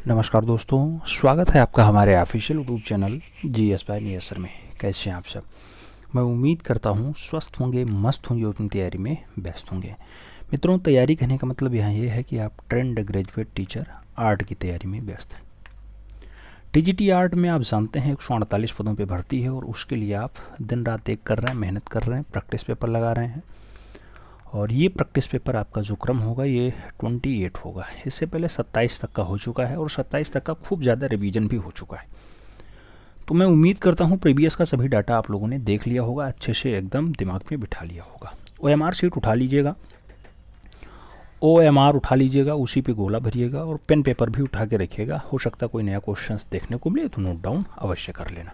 नमस्कार दोस्तों, स्वागत है आपका हमारे official YouTube channel GS by नियसर में। कैसे हैं आप सब? मैं उम्मीद करता हूँ स्वस्थ होंगे, मस्त होंगे और अपनी तैयारी में व्यस्त होंगे। मित्रों, तैयारी करने का मतलब यहाँ ये है कि आप ट्रेंड ग्रेजुएट टीचर आर्ट की तैयारी में व्यस्त हैं। TGT आर्ट में आप जानते हैं 148 पदों पर भर्ती है और उसके लिए आप दिन रात एक कर रहे हैं, मेहनत कर रहे हैं, प्रैक्टिस पेपर लगा रहे हैं। और ये प्रैक्टिस पेपर आपका जो क्रम होगा ये 28 होगा। इससे पहले 27 तक का हो चुका है और 27 तक का खूब ज़्यादा रिवीजन भी हो चुका है। तो मैं उम्मीद करता हूँ प्रीवियस का सभी डाटा आप लोगों ने देख लिया होगा, अच्छे से एकदम दिमाग में बिठा लिया होगा। OMR शीट उठा लीजिएगा, OMR उठा लीजिएगा, उसी पे गोला भरिएगा और पेन पेपर भी उठा के रखिएगा। हो सकता है कोई नया क्वेश्चन देखने को मिले तो नोट डाउन अवश्य कर लेना।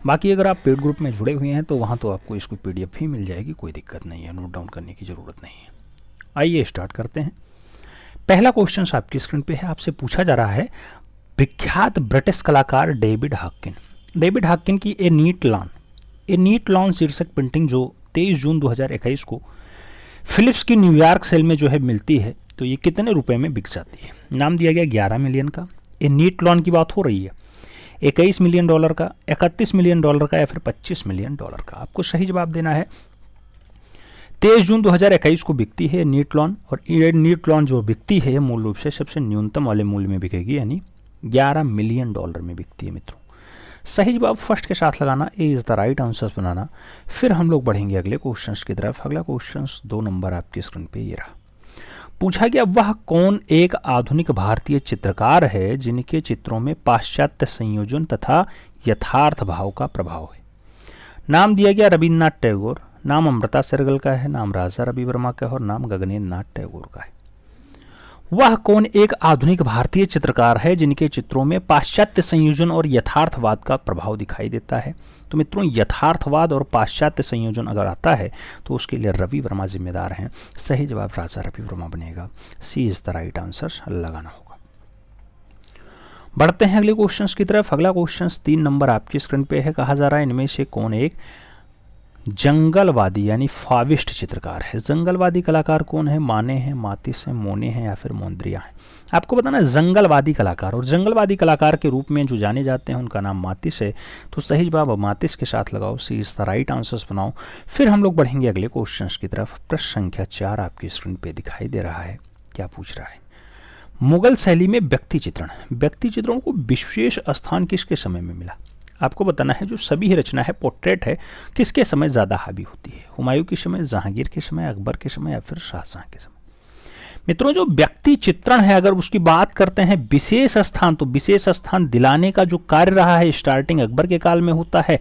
बाकी अगर आप पेड ग्रुप में जुड़े हुए हैं तो वहाँ तो आपको इसको PDF ही मिल जाएगी, कोई दिक्कत नहीं है, नोट डाउन करने की ज़रूरत नहीं है। आइए स्टार्ट करते हैं। पहला क्वेश्चन आपकी स्क्रीन पे है, आपसे पूछा जा रहा है विख्यात ब्रिटिश कलाकार डेविड हाकिन की ए नीट लॉन शीर्षक पेंटिंग जो 23 जून 2021 को फिलिप्स की न्यूयॉर्क सेल में जो है मिलती है, तो ये कितने रुपए में बिक जाती है? नाम दिया गया 11 मिलियन का। ए नीट लॉन की बात हो रही है, 21 मिलियन डॉलर का, 31 मिलियन डॉलर का या फिर 25 मिलियन डॉलर का। आपको सही जवाब देना है। 23 जून 2021 को बिकती है नीट लॉन, और ये नीट लॉन जो बिकती है मूल रूप से सबसे न्यूनतम वाले मूल्य में बिकेगी, यानी 11 मिलियन डॉलर में बिकती है। मित्रों, सही जवाब फर्स्ट के साथ लगाना, ए इज द राइट आंसर बनाना। फिर हम लोग बढ़ेंगे अगले क्वेश्चन की तरफ। अगला क्वेश्चन 2 नंबर आपकी स्क्रीन पे ये रहा। पूछा गया वह कौन एक आधुनिक भारतीय चित्रकार है जिनके चित्रों में पाश्चात्य संयोजन तथा यथार्थ भाव का प्रभाव है? नाम दिया गया रविन्द्रनाथ टैगोर, नाम अमृता शेरगिल का है, नाम राजा रवि वर्मा का है और नाम गगनेन्द्र नाथ टैगोर का है। वह कौन एक आधुनिक भारतीय चित्रकार है जिनके चित्रों में पाश्चात्य संयोजन और यथार्थवाद का प्रभाव दिखाई देता है? तो मित्रों, यथार्थवाद और पाश्चात्य संयोजन अगर आता है तो उसके लिए रवि वर्मा जिम्मेदार हैं। सही जवाब राजा रवि वर्मा बनेगा। सी इज द राइट आंसर लगाना होगा। बढ़ते हैं अगले क्वेश्चन की तरफ। अगला क्वेश्चन 3 नंबर आपकी स्क्रीन पे है। कहा जा रहा है इनमें से कौन एक जंगलवादी यानी फाविस्ट चित्रकार है? जंगलवादी कलाकार कौन है? माने हैं, मातिस हैं, मोने हैं या फिर मोन्द्रिया हैं? आपको बताना है जंगलवादी कलाकार, और जंगलवादी कलाकार के रूप में जो जाने जाते हैं उनका नाम मातिस है। तो सही जवाब मातिस के साथ लगाओ, सी इज द राइट आंसर्स बनाओ। फिर हम लोग बढ़ेंगे अगले क्वेश्चन की तरफ। प्रश्न संख्या 4 आपकी स्क्रीन पे दिखाई दे रहा है। क्या पूछ रहा है? मुगल शैली में व्यक्ति चित्रों को विशेष स्थान किसके समय में मिला? आपको बताना है जो सभी रचना है, पोर्ट्रेट है, किसके समय ज़्यादा हावी होती है? हुमायूं के समय, जहांगीर के समय, अकबर के समय या फिर शाहजहां के समय? मित्रों, जो व्यक्ति चित्रण है अगर उसकी बात करते हैं विशेष स्थान, तो विशेष स्थान दिलाने का जो कार्य रहा है स्टार्टिंग अकबर के काल में होता है।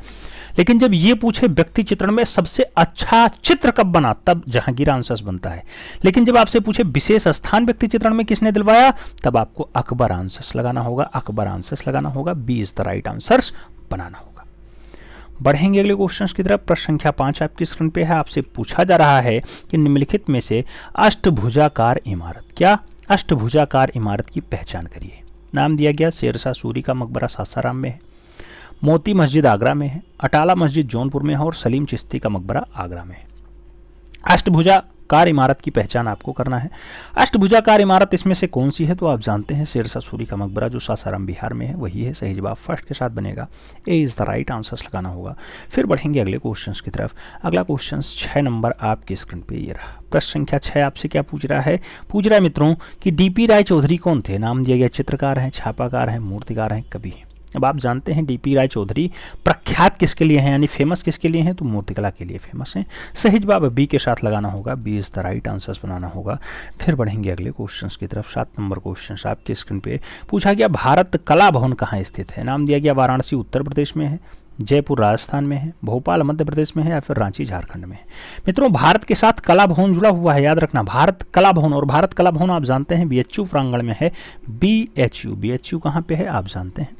लेकिन जब ये पूछे व्यक्ति चित्रण में सबसे अच्छा चित्र कब बना, तब जहांगीर आंसर बनता है। लेकिन जब आपसे पूछे विशेष स्थान व्यक्ति चित्रण में किसने दिलवाया, तब आपको अकबर आंसर लगाना होगा, अकबर आंसर लगाना होगा। B is the right answer बनाना होगा। बढ़ेंगे अगले क्वेश्चन की तरफ। प्रश्न संख्या 5 आपकी स्क्रीन पे है। आपसे पूछा जा रहा है कि निम्नलिखित में से अष्टभुजाकार इमारत, क्या अष्टभुजाकार इमारत की पहचान करिए? नाम दिया गया शेरशाह सूरी का मकबरा सासाराम में है, मोती मस्जिद आगरा में है, अटाला मस्जिद जौनपुर में है और सलीम चिश्ती का मकबरा आगरा में है। अष्टभुजाकार इमारत की पहचान आपको करना है। अष्टभुजाकार इमारत इसमें से कौन सी है? तो आप जानते हैं शेरशाह सूरी का मकबरा जो सासाराम बिहार में है वही है। सही जवाब फर्स्ट के साथ बनेगा, ए इज द राइट आंसर लगाना होगा। फिर बढ़ेंगे अगले क्वेश्चन की तरफ। अगला क्वेश्चन 6 नंबर आपकी स्क्रीन पे ये रहा। प्रश्न संख्या 6 आपसे क्या पूछ रहा है? पूछ रहा है मित्रों कि DP राय चौधरी कौन थे? नाम दिया गया चित्रकार हैं, छापाकार हैं, मूर्तिकार हैं, कवि हैं। अब आप जानते हैं DP राय चौधरी प्रख्यात किसके लिए हैं, यानी फेमस किसके लिए हैं? तो मूर्तिकला के लिए फेमस हैं। सही जवाब बी के साथ लगाना होगा, B is the right answer बनाना होगा। फिर बढ़ेंगे अगले क्वेश्चन की तरफ। 7 नंबर क्वेश्चन आपके स्क्रीन पे पूछा गया भारत कला भवन कहाँ स्थित है? नाम दिया गया वाराणसी उत्तर प्रदेश में है, जयपुर राजस्थान में है, भोपाल मध्य प्रदेश में है या फिर रांची झारखंड में है? मित्रों, भारत के साथ कला भवन जुड़ा हुआ है, याद रखना, भारत कला भवन। और भारत कला भवन आप जानते हैं BHU प्रांगण में है, BHU कहाँ पे है? आप जानते हैं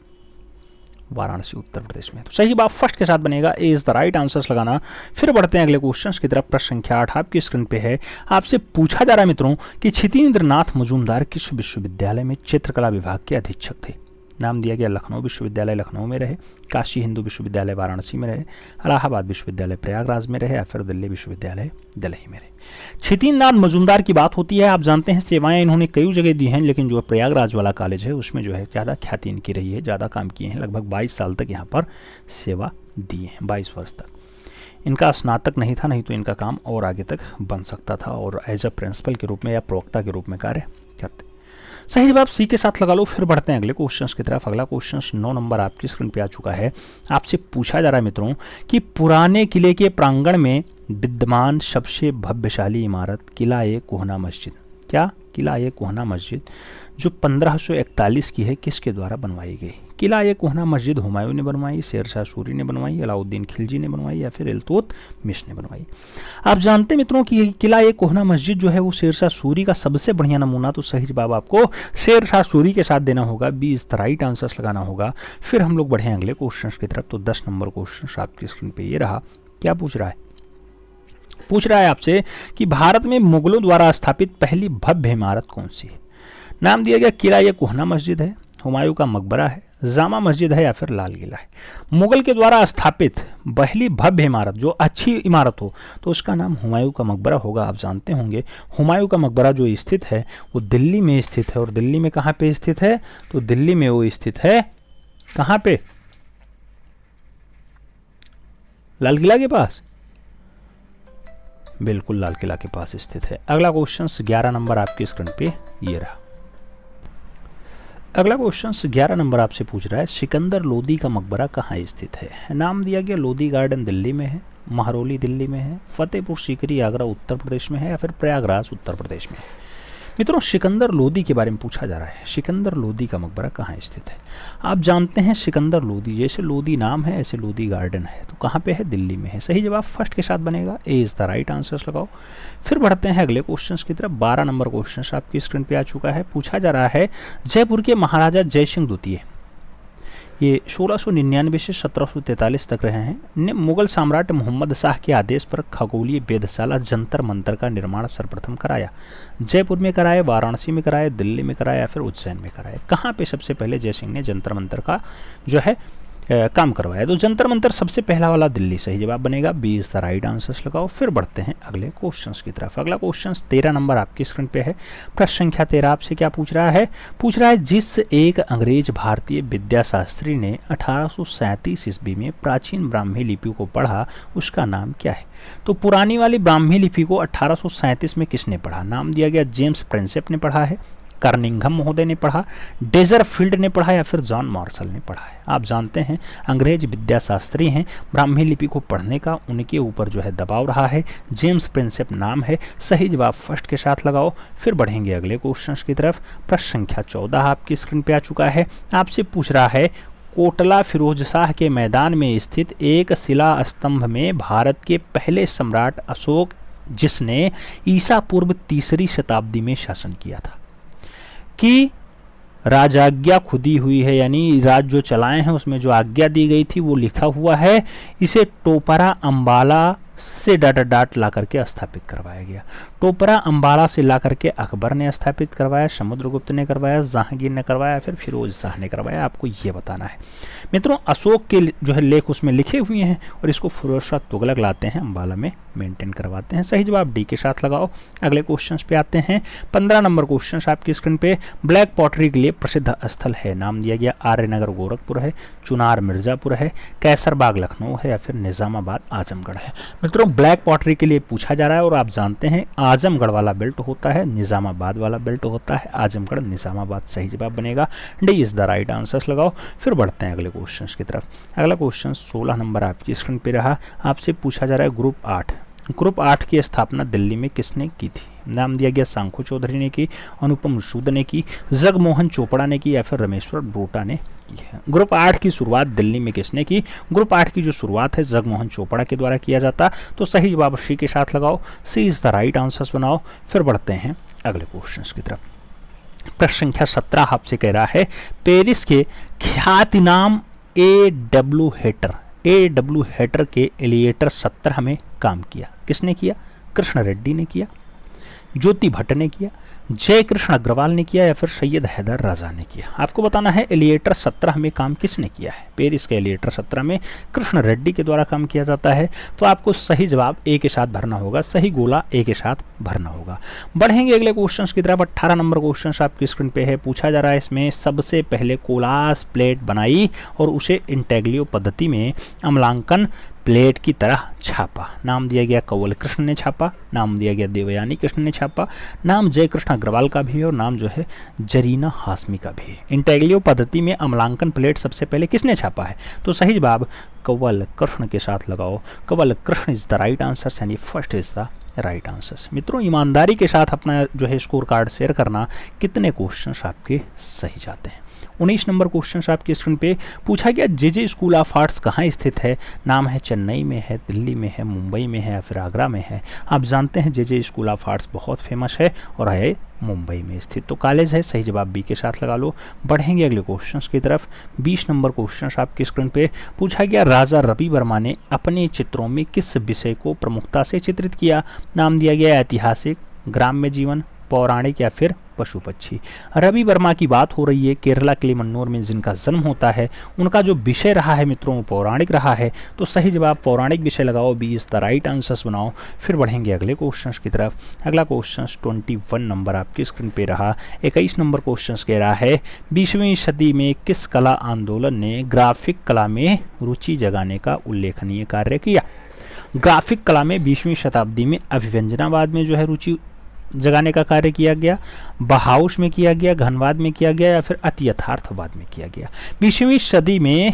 वाराणसी उत्तर प्रदेश में। तो सही जवाब फर्स्ट के साथ बनेगा, ए इज द राइट आंसर लगाना। फिर बढ़ते हैं अगले क्वेश्चन की तरफ। प्रश्न संख्या 8 आपकी स्क्रीन पे है। आपसे पूछा जा रहा है मित्रों कि छितेंद्र नाथ मजूमदार किस विश्वविद्यालय में चित्रकला विभाग के अधीक्षक थे? नाम दिया गया लखनऊ विश्वविद्यालय लखनऊ में रहे, काशी हिंदू विश्वविद्यालय वाराणसी में रहे, इलाहाबाद विश्वविद्यालय प्रयागराज में रहे या फिर दिल्ली विश्वविद्यालय दिल्ली में रहे। क्षितिज मजूमदार की बात होती है, आप जानते हैं सेवाएं इन्होंने कई जगह दी हैं, लेकिन जो प्रयागराज वाला कॉलेज है उसमें जो है ज़्यादा ख्याति इनकी रही है, ज़्यादा काम किए हैं, लगभग 22 साल तक यहाँ पर सेवा दी है, 22 वर्ष तक। इनका स्नातक नहीं था, नहीं तो इनका काम और आगे तक बन सकता था और एज अ प्रिंसिपल के रूप में या प्रवक्ता के रूप में कार्य करते। सही जवाब सी के साथ लगा लो। फिर बढ़ते हैं अगले क्वेश्चन की तरफ। अगला क्वेश्चन 9 नंबर आपकी स्क्रीन पे आ चुका है। आपसे पूछा जा रहा है मित्रों कि पुराने किले के प्रांगण में विद्यमान सबसे भव्यशाली इमारत किला ए कोहना मस्जिद, क्या किला ए कोहना मस्जिद जो 1541 की है, किसके द्वारा बनवाई गई? किला ए कोहना मस्जिद हुमायूं ने बनवाई, शेरशाह सूरी ने बनवाई, अलाउद्दीन खिलजी ने बनवाई या फिर इल्तुतमिश ने बनवाई? आप जानते मित्रों कि किला ए कोहना मस्जिद जो है वो शेरशाह सूरी का सबसे बढ़िया नमूना, तो सही जवाब आपको शेरशाह सूरी के साथ देना होगा, 20 राइट आंसर्स लगाना होगा। फिर हम लोग बढ़े अगले क्वेश्चन की तरफ। तो 10 नंबर क्वेश्चन आपकी स्क्रीन पर ये रहा। क्या पूछ रहा है? पूछ रहा है आपसे कि भारत में मुगलों द्वारा स्थापित पहली भव्य इमारत कौन सी है? नाम दिया गया किला ए कोहना मस्जिद है, हुमायूं का मकबरा है, जामा मस्जिद है या फिर लाल किला है। मुगल के द्वारा स्थापित पहली भव्य इमारत, जो अच्छी इमारत हो तो उसका नाम हुमायूं का मकबरा होगा। आप जानते होंगे हुमायूं का मकबरा जो स्थित है वो दिल्ली में स्थित है, और दिल्ली में कहाँ पे स्थित है? तो दिल्ली में वो स्थित है कहाँ पे? लाल किला के पास, बिल्कुल लाल किला के पास स्थित है। अगला क्वेश्चन 11 नंबर आपकी स्क्रीन पे ये रहा। अगला क्वेश्चन 11 नंबर आपसे पूछ रहा है सिकंदर लोदी का मकबरा कहाँ स्थित है? नाम दिया गया लोदी गार्डन दिल्ली में है, महरौली दिल्ली में है, फतेहपुर सीकरी आगरा उत्तर प्रदेश में है या फिर प्रयागराज उत्तर प्रदेश में है? मित्रों सिकंदर लोदी के बारे में पूछा जा रहा है, सिकंदर लोदी का मकबरा कहाँ स्थित है? आप जानते हैं सिकंदर लोदी, जैसे लोदी नाम है ऐसे लोदी गार्डन है, तो कहाँ पे है? दिल्ली में है। सही जवाब फर्स्ट के साथ बनेगा, ए इज द राइट आंसर्स लगाओ। फिर बढ़ते हैं अगले क्वेश्चन की तरफ। 12 नंबर क्वेश्चन आपकी स्क्रीन पे आ चुका है। पूछा जा रहा है जयपुर के महाराजा जयसिंह द्वितीय, ये 1699 से 1743 तक रहे हैं, ने मुगल सम्राट मोहम्मद शाह के आदेश पर खगोलीय वेधशाला जंतर मंतर का निर्माण सर्वप्रथम कराया। जयपुर में कराया, वाराणसी में कराया, दिल्ली में कराया या फिर उज्जैन में कराया? कहाँ पे सबसे पहले जयसिंह ने जंतर मंतर का जो है काम करवाया? तो जंतर मंतर सबसे पहला वाला दिल्ली, सही जवाब बनेगा, 20 द राइट आंसर्स लगाओ। फिर बढ़ते हैं अगले क्वेश्चंस की तरफ। अगला क्वेश्चन 13 नंबर आपकी स्क्रीन पे है। प्रश्न संख्या 13 आपसे क्या पूछ रहा है? पूछ रहा है जिस एक अंग्रेज भारतीय विद्याशास्त्री ने 1837 ईस्वी में प्राचीन ब्राह्मी लिपि को पढ़ा उसका नाम क्या है? तो पुरानी वाली ब्राह्मी लिपि को 1837 में किसने पढ़ा? नाम दिया गया जेम्स प्रिंसेप ने पढ़ा है, कार्निंघम महोदय ने पढ़ा, डेजरफील्ड ने पढ़ा या फिर जॉन मार्शल ने पढ़ा है? आप जानते हैं अंग्रेज विद्याशास्त्री हैं, ब्राह्मी लिपि को पढ़ने का उनके ऊपर जो है दबाव रहा है, जेम्स प्रिंसेप नाम है। सही जवाब फर्स्ट के साथ लगाओ। फिर बढ़ेंगे अगले क्वेश्चन की तरफ। प्रश्न संख्या 14 आपकी स्क्रीन पे आ चुका है। आपसे पूछ रहा है कोटला फिरोज शाह के मैदान में स्थित एक शिला स्तंभ में भारत के पहले सम्राट अशोक, जिसने ईसा पूर्व 3री शताब्दी में शासन किया था, की राजाज्ञा खुदी हुई है, यानी राज जो चलाए हैं उसमें जो आज्ञा दी गई थी वो लिखा हुआ है। इसे टोपरा अंबाला से डाट ला करके स्थापित करवाया गया। टोपरा अंबाला से ला करके अकबर ने स्थापित करवाया, समुद्रगुप्त ने करवाया, जहांगीर ने करवाया, फिर फिरोज शाह ने करवाया? आपको ये बताना है। मित्रों अशोक के जो है लेख उसमें लिखे हुए हैं और इसको फिरोज शाह तुगलक लाते हैं, अंबाला में मेंटेन करवाते हैं। सही जवाब डी के साथ लगाओ। अगले क्वेश्चन पे आते हैं। 15 नंबर क्वेश्चन आपकी स्क्रीन पे। ब्लैक पॉटरी के लिए प्रसिद्ध स्थल है, नाम दिया गया आर्यनगर गोरखपुर है, चुनार मिर्जापुर है, कैसरबाग लखनऊ है या फिर निजामाबाद आजमगढ़ है? मित्रों ब्लैक पॉटरी के लिए पूछा जा रहा है और आप जानते हैं आजमगढ़ वाला बेल्ट होता है, निजामाबाद वाला बेल्ट होता है, आजमगढ़ निजामाबाद। सही जवाब बनेगा, D is the right answers लगाओ। फिर बढ़ते हैं अगले क्वेश्चन की तरफ। अगला क्वेश्चन 16 नंबर आपकी स्क्रीन पे रहा। आपसे पूछा जा रहा है ग्रुप 8। ग्रुप 8 की स्थापना दिल्ली में किसने की थी? नाम दिया गया शंकु चौधरी ने की, अनुपम सूद ने की, जगमोहन चोपड़ा ने की या फिर रमेश्वर ब्रोटा ने की है? ग्रुप 8 की शुरुआत दिल्ली में किसने की? ग्रुप 8 की जो शुरुआत है जगमोहन चोपड़ा के द्वारा किया जाता। तो सही जवाब सी के साथ लगाओ, सी इज द राइट आंसर्स बनाओ। फिर बढ़ते हैं अगले क्वेश्चन की तरफ। प्रश्न संख्या 17 आपसे कह रहा है पेरिस के ख्यातिनाम A.W. हेटर के एलिएटर 17 में काम किया, किसने किया? कृष्ण रेड्डी ने किया, ज्योति भट्ट ने किया, जय कृष्ण अग्रवाल ने किया या फिर सैयद हैदर राजा ने किया। आपको बताना है एलिएटर 17 में काम किसने किया है। पेरिस के एलिएटर 17 में कृष्ण रेड्डी के द्वारा काम किया जाता है। तो आपको सही जवाब ए के साथ भरना होगा, सही गोला ए के साथ भरना होगा। बढ़ेंगे अगले क्वेश्चन की तरफ। 18 नंबर क्वेश्चन आपकी स्क्रीन पे है। पूछा जा रहा है इसमें सबसे पहले कोलास प्लेट बनाई और उसे इंटेग्लियो पद्धति में अम्लांकन प्लेट की तरह छापा। नाम दिया गया कंवल कृष्ण ने छापा, नाम दिया गया देवयानी कृष्ण ने छापा, नाम जय कृष्ण अग्रवाल का भी है और नाम जो है जरीना हाशमी का भी है। इंटेग्लियो पद्धति में अम्लांकन प्लेट सबसे पहले किसने छापा है? तो सही जवाब कंवल कृष्ण के साथ लगाओ। Kanwal Krishna is the right answer, यानी first is the right answer. मित्रों ईमानदारी के साथ अपना जो है स्कोर कार्ड शेयर करना, कितने क्वेश्चन आपके सही जाते हैं। 19 नंबर क्वेश्चन आपकी स्क्रीन पे पूछा गया जे स्कूल ऑफ आर्ट्स कहाँ स्थित है। नाम है चेन्नई में है, दिल्ली में है, मुंबई में है या फिर आगरा में है। आप जानते हैं जे स्कूल ऑफ आर्ट्स बहुत फेमस है और है मुंबई में स्थित। तो कॉलेज है, सही जवाब बी के साथ लगा लो। बढ़ेंगे अगले क्वेश्चन की तरफ। 20 नंबर क्वेश्चन आपकी स्क्रीन पे पूछा गया राजा रवि वर्मा ने अपने चित्रों में किस विषय को प्रमुखता से चित्रित किया। नाम दिया गया ऐतिहासिक, ग्राम्य जीवन, पौराणिक या फिर पशु पक्षी। रवि वर्मा की बात हो रही है। केरला किलिमन्नूर में जिनका जन्म होता है उनका जो विषय रहा है मित्रों पौराणिक रहा है। तो सही जवाब पौराणिक विषय लगाओ, 20 द राइट आंसर्स बनाओ। फिर बढ़ेंगे अगले क्वेश्चन की तरफ। अगला क्वेश्चन 21 नंबर आपकी स्क्रीन पे रहा। 21 नंबर क्वेश्चन कह रहा है 20वीं सदी में किस कला आंदोलन ने ग्राफिक कला में रुचि जगाने का उल्लेखनीय कार्य किया। ग्राफिक कला में 20वीं शताब्दी में अभिव्यंजनावाद में जो है रुचि जगाने का कार्य किया गया, बहाउस में किया गया, घनवाद में किया गया या फिर अति यथार्थवाद में किया गया। 20वीं सदी में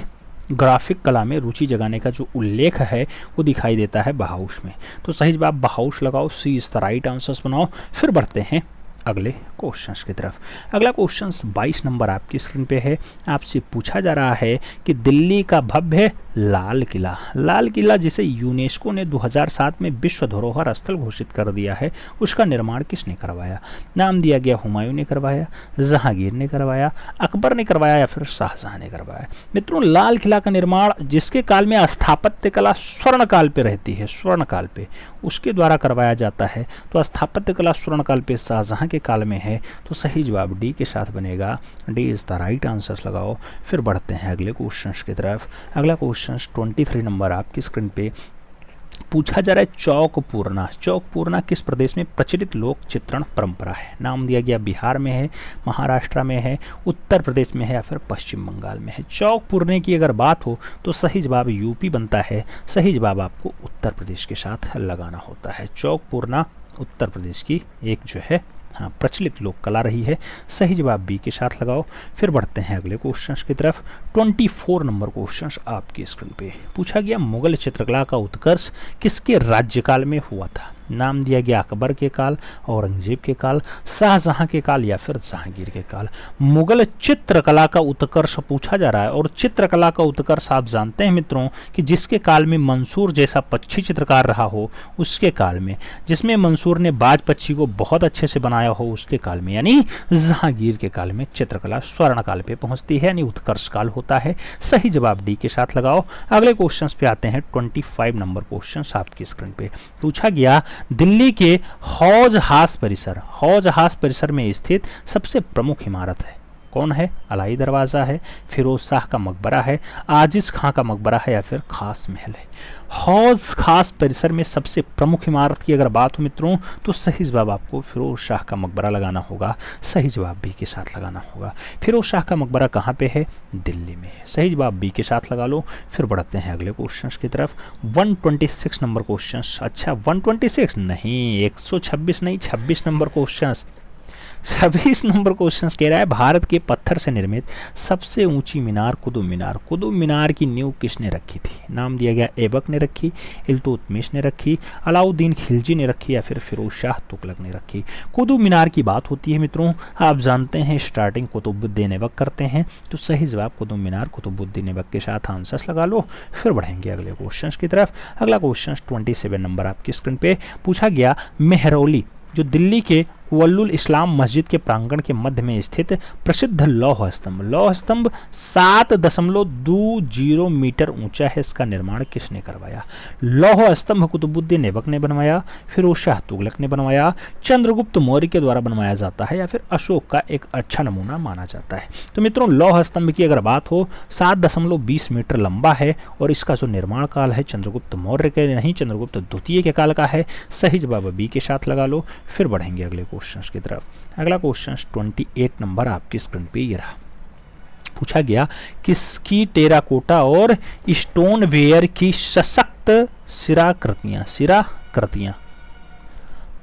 ग्राफिक कला में रुचि जगाने का जो उल्लेख है वो दिखाई देता है बहाउस में। तो सही जवाब बहाउस लगाओ, सी इज द राइट आंसर्स बनाओ। फिर बढ़ते हैं अगले क्वेश्चन की तरफ। अगला क्वेश्चन 22 नंबर आपकी स्क्रीन पे है। आपसे पूछा जा रहा है कि दिल्ली का भव्य लाल किला, लाल किला जिसे यूनेस्को ने 2007 में विश्व धरोहर स्थल घोषित कर दिया है, उसका निर्माण किसने करवाया। नाम दिया गया हुमायूं ने करवाया, जहांगीर ने करवाया, अकबर ने करवाया या फिर शाहजहां ने करवाया। मित्रों लाल किला का निर्माण जिसके काल में स्थापत्य कला स्वर्ण काल पे रहती है, स्वर्ण काल पे उसके द्वारा करवाया जाता है। तो स्थापत्य कला स्वर्ण काल पे शाहजहां के काल में है। तो सही जवाब डी के साथ बनेगा, D is the right answer लगाओ। फिर बढ़ते हैं अगले क्वेश्चन की तरफ। अगला क्वेश्चन 23 नंबर आपकी स्क्रीन पे पूछा जा रहा है चौक पूर्णा। चौक पूर्णा किस प्रदेश में प्रचलित लोक चित्रण परंपरा है। नाम दिया गया बिहार में है, महाराष्ट्र में है, उत्तर प्रदेश में है या फिर पश्चिम बंगाल में है। चौक पूर्णे की अगर बात हो तो सही जवाब यूपी बनता है। सही जवाब आपको उत्तर प्रदेश के साथ लगाना होता है। चौक पूर्णा उत्तर प्रदेश की एक जो है प्रचलित लोक कला रही है। सही जवाब बी के साथ लगाओ। फिर बढ़ते हैं अगले क्वेश्चन की तरफ। 24 नंबर क्वेश्चन आपकी स्क्रीन पे पूछा गया मुगल चित्रकला का उत्कर्ष किसके राज्यकाल में हुआ था। नाम दिया गया अकबर के काल, औरंगजेब के काल, शाहजहां के काल या फिर जहांगीर के काल। मुगल चित्रकला का उत्कर्ष पूछा जा रहा है और चित्रकला का उत्कर्ष आप जानते हैं मित्रों कि जिसके काल में मंसूर जैसा पक्षी चित्रकार रहा हो उसके काल में, जिसमें मंसूर ने बाज पक्षी को बहुत अच्छे से बनाया हो उसके काल में, यानी जहांगीर के काल में चित्रकला स्वर्ण काल पे पहुंचती है, यानी उत्कर्ष काल होता है। सही जवाब डी के साथ लगाओ। अगले क्वेश्चन पे आते हैं। 25 नंबर क्वेश्चन आपकी स्क्रीन पे पूछा गया दिल्ली के हौज हास परिसर में स्थित सबसे प्रमुख इमारत है कौन है। अलाई दरवाज़ा है, फिरोज शाह का मकबरा है, आजिज खां का मकबरा है या फिर खास महल है। हौज खास परिसर में सबसे प्रमुख इमारत की अगर बात हो मित्रों तो सही जवाब आपको फिरोज शाह का मकबरा लगाना होगा। सही जवाब बी के साथ लगाना होगा। फिरोज शाह का मकबरा कहाँ पे है, दिल्ली में है। सही जवाब बी के साथ लगा लो। फिर बढ़ते हैं अगले क्वेश्चन की तरफ। 126 नंबर क्वेश्चन। अच्छा 126 नहीं, 126 नहीं, 26 नंबर क्वेश्चन। 26 नंबर क्वेश्चन कह रहा है भारत के पत्थर से निर्मित सबसे ऊंची मीनार कुतुब मीनार। कुतुब मीनार की नींव किसने रखी थी। नाम दिया गया ऐबक ने रखी, इल्तुतमिश ने रखी, अलाउद्दीन खिलजी ने रखी या फिर फिरोज शाह तुगलक ने रखी। कुतुब मीनार की बात होती है मित्रों, आप जानते हैं स्टार्टिंग कुतुबुद्दीन ऐबक करते हैं। तो सही जवाब कुतुब मीनार कुतुबुद्दीन ऐबक के साथ आंसर्स लगा लो। फिर बढ़ेंगे अगले क्वेश्चन की तरफ। अगला क्वेश्चन 27 नंबर आपकी स्क्रीन पे पूछा गया मेहरौली जो दिल्ली के वल्लुल इस्लाम मस्जिद के प्रांगण के मध्य में स्थित प्रसिद्ध लौह स्तंभ 7.20 मीटर ऊंचा है। इसका निर्माण किसने करवाया? लौह स्तंभ कुतुबुद्दीन ऐबक ने बनवाया, फिरोज शाह तुगलक ने बनवाया, चंद्रगुप्त मौर्य के द्वारा बनवाया जाता है, या फिर अशोक का एक अच्छा नमूना माना जाता है। तो मित्रों, लौह स्तंभ की अगर बात हो 7.20 मीटर लंबा है और इसका जो निर्माण काल है चंद्रगुप्त मौर्य के नहीं, चंद्रगुप्त द्वितीय के काल का है। सही जवाब बी के साथ लगा लो। फिर बढ़ेंगे अगले क्वेश्चन की तरफ। अगला क्वेश्चन 28 नंबर आपकी स्क्रीन पे ये रहा। पूछा गया किसकी टेराकोटा और स्टोन वेयर की सशक्त सिराकृतियां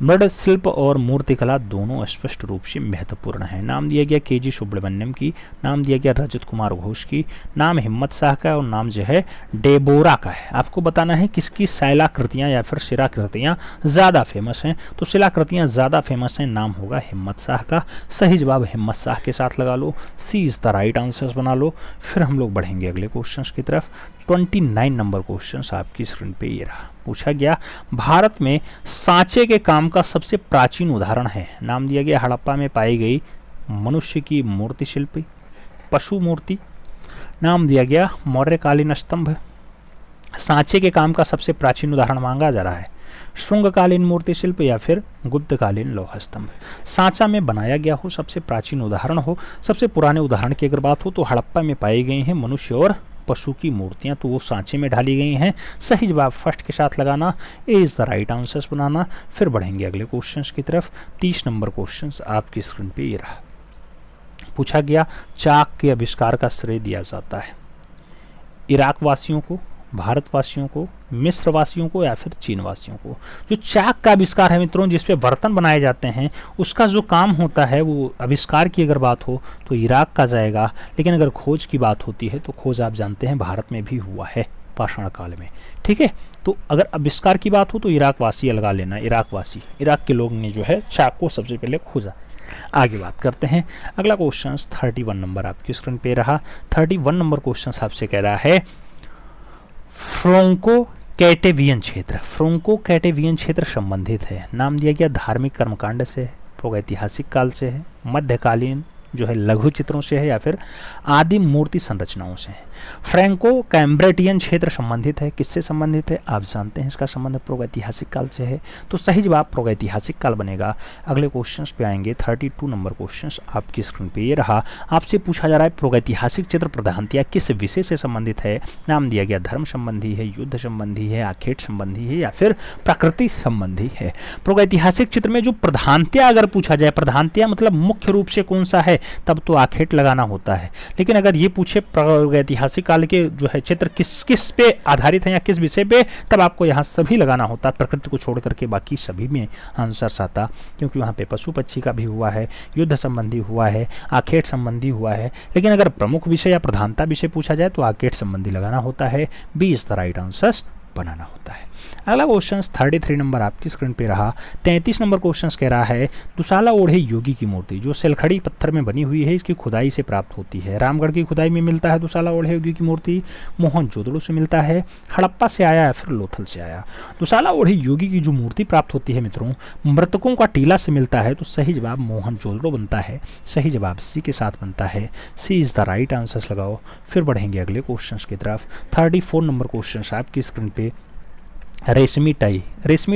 मृद शिल्प और मूर्तिकला दोनों स्पष्ट रूप से महत्वपूर्ण है। नाम दिया गया के.जी. सुब्रमण्यम की, नाम दिया गया रजत कुमार घोष की, नाम हिम्मत शाह का और नाम जो है डेबोरा का है। आपको बताना है किसकी शिलाकृतियां या फिर शिलाकृतियां ज़्यादा फेमस हैं। तो शिलाकृतियां ज़्यादा फेमस हैं, नाम होगा हिम्मत शाह का। सही जवाब हिम्मत शाह के साथ लगा लो। सी इज़ द राइट आंसर्स बना लो। फिर हम लोग बढ़ेंगे अगले क्वेश्चन की तरफ। 29 नंबर क्वेश्चन आपकी स्क्रीन पे ये रहा। पूछा गया भारत में सांचे के काम का सबसे प्राचीन उदाहरण है। नाम दिया गया हड़प्पा में पाई गई मनुष्य की मूर्ति शिल्पी पशु मूर्ति, नाम दिया गया मौर्यकालीन स्तंभ। सांचे के काम का सबसे प्राचीन उदाहरण मांगा जा रहा है श्रृंगकालीन मूर्ति शिल्प या फिर गुप्तकालीन लौह स्तंभ। सांचा में बनाया गया हो, सबसे प्राचीन उदाहरण हो, सबसे पुराने उदाहरण की अगर बात हो तो हड़प्पा में पाई गई हैं मनुष्य और पशु की मूर्तियां, तो वो सांचे में ढाली गई हैं। सही जवाब फर्स्ट के साथ लगाना, ए इज द राइट आंसर्स बनाना। फिर बढ़ेंगे अगले क्वेश्चंस की तरफ। 30 नंबर क्वेश्चंस आपकी स्क्रीन पे ये रहा। पूछा गया चाक के आविष्कार का श्रेय दिया जाता है इराक वासियों को, भारतवासियों को, मिस्र वासियों को या फिर चीन वासियों को। जो चाक का आविष्कार है मित्रों, जिसपे बर्तन बनाए जाते हैं, उसका जो काम होता है वो आविष्कार की अगर बात हो तो इराक का जाएगा। लेकिन अगर खोज की बात होती है तो खोज आप जानते हैं भारत में भी हुआ है पाषाण काल में। ठीक है, तो अगर आविष्कार की बात हो तो इराक वासी लगा लेना, इराक वासी, इराक के लोग ने जो है चाक को सबसे पहले खोजा। आगे बात करते हैं। अगला क्वेश्चन 31 नंबर आपकी स्क्रीन पे रहा। 31 नंबर क्वेश्चन आपसे कह रहा है फ्रोंको कैटेवियन क्षेत्र संबंधित है। नाम दिया गया धार्मिक कर्मकांड से है, प्रागैतिहासिक काल से है, मध्यकालीन जो है लघु चित्रों से है या फिर आदिम मूर्ति संरचनाओं से है। फ्रैंको कैम्ब्रेटियन क्षेत्र संबंधित है, किससे संबंधित है? आप जानते हैं इसका संबंध प्रागैतिहासिक काल से है। तो सही जवाब प्रागैतिहासिक काल बनेगा। अगले क्वेश्चंस पे आएंगे। 32 नंबर क्वेश्चंस आपकी स्क्रीन पे ये रहा। आपसे पूछा जा रहा है प्रागैतिहासिक चित्र प्रधानतया किस विषय से संबंधित है? नाम दिया गया धर्म संबंधी है, युद्ध संबंधी है, आखेट संबंधी है या फिर प्रकृति संबंधी है। प्रागैतिहासिक चित्र में जो प्रधानतया अगर पूछा जाए, प्रधानतया मतलब मुख्य रूप से कौन सा है, तब तो आखेट लगाना होता है। लेकिन अगर ये पूछे प्रागैतिहासिक काल के जो है चित्र किस पे आधारित है या किस विषय पे, तब आपको यहाँ सभी लगाना होता, प्रकृति को छोड़ करके बाकी सभी में आंसर्स आता, क्योंकि वहाँ पे पशु पक्षी का भी हुआ है, युद्ध संबंधी हुआ है, आखेट संबंधी हुआ है। लेकिन अगर प्रमुख विषय या प्रधानता विषय पूछा जाए तो आखेट संबंधी लगाना होता है। B is the right answers बनाना होता है। अगला क्वेश्चन 33 नंबर आपकी स्क्रीन पे रहा। 33 नंबर क्वेश्चन कह रहा है दुसाला ओढ़े योगी की मूर्ति जो सिलखड़ी पत्थर में बनी हुई है, इसकी खुदाई से प्राप्त होती है। रामगढ़ की खुदाई में मिलता है दुसाला ओढ़े योगी की मूर्ति, मोहनजोदड़ो से मिलता है, हड़प्पा से आया या फिर लोथल से आया। दुसाला ओढ़े योगी की जो मूर्ति प्राप्त होती है मित्रों, मृतकों का टीला से मिलता है। तो सही जवाब मोहनजोदड़ो बनता है। सही जवाब सी के साथ बनता है। सी इज द राइट आंसर्स लगाओ। फिर बढ़ेंगे अगले क्वेश्चन की तरफ। 34 नंबर क्वेश्चन आपकी स्क्रीन पे रेशमी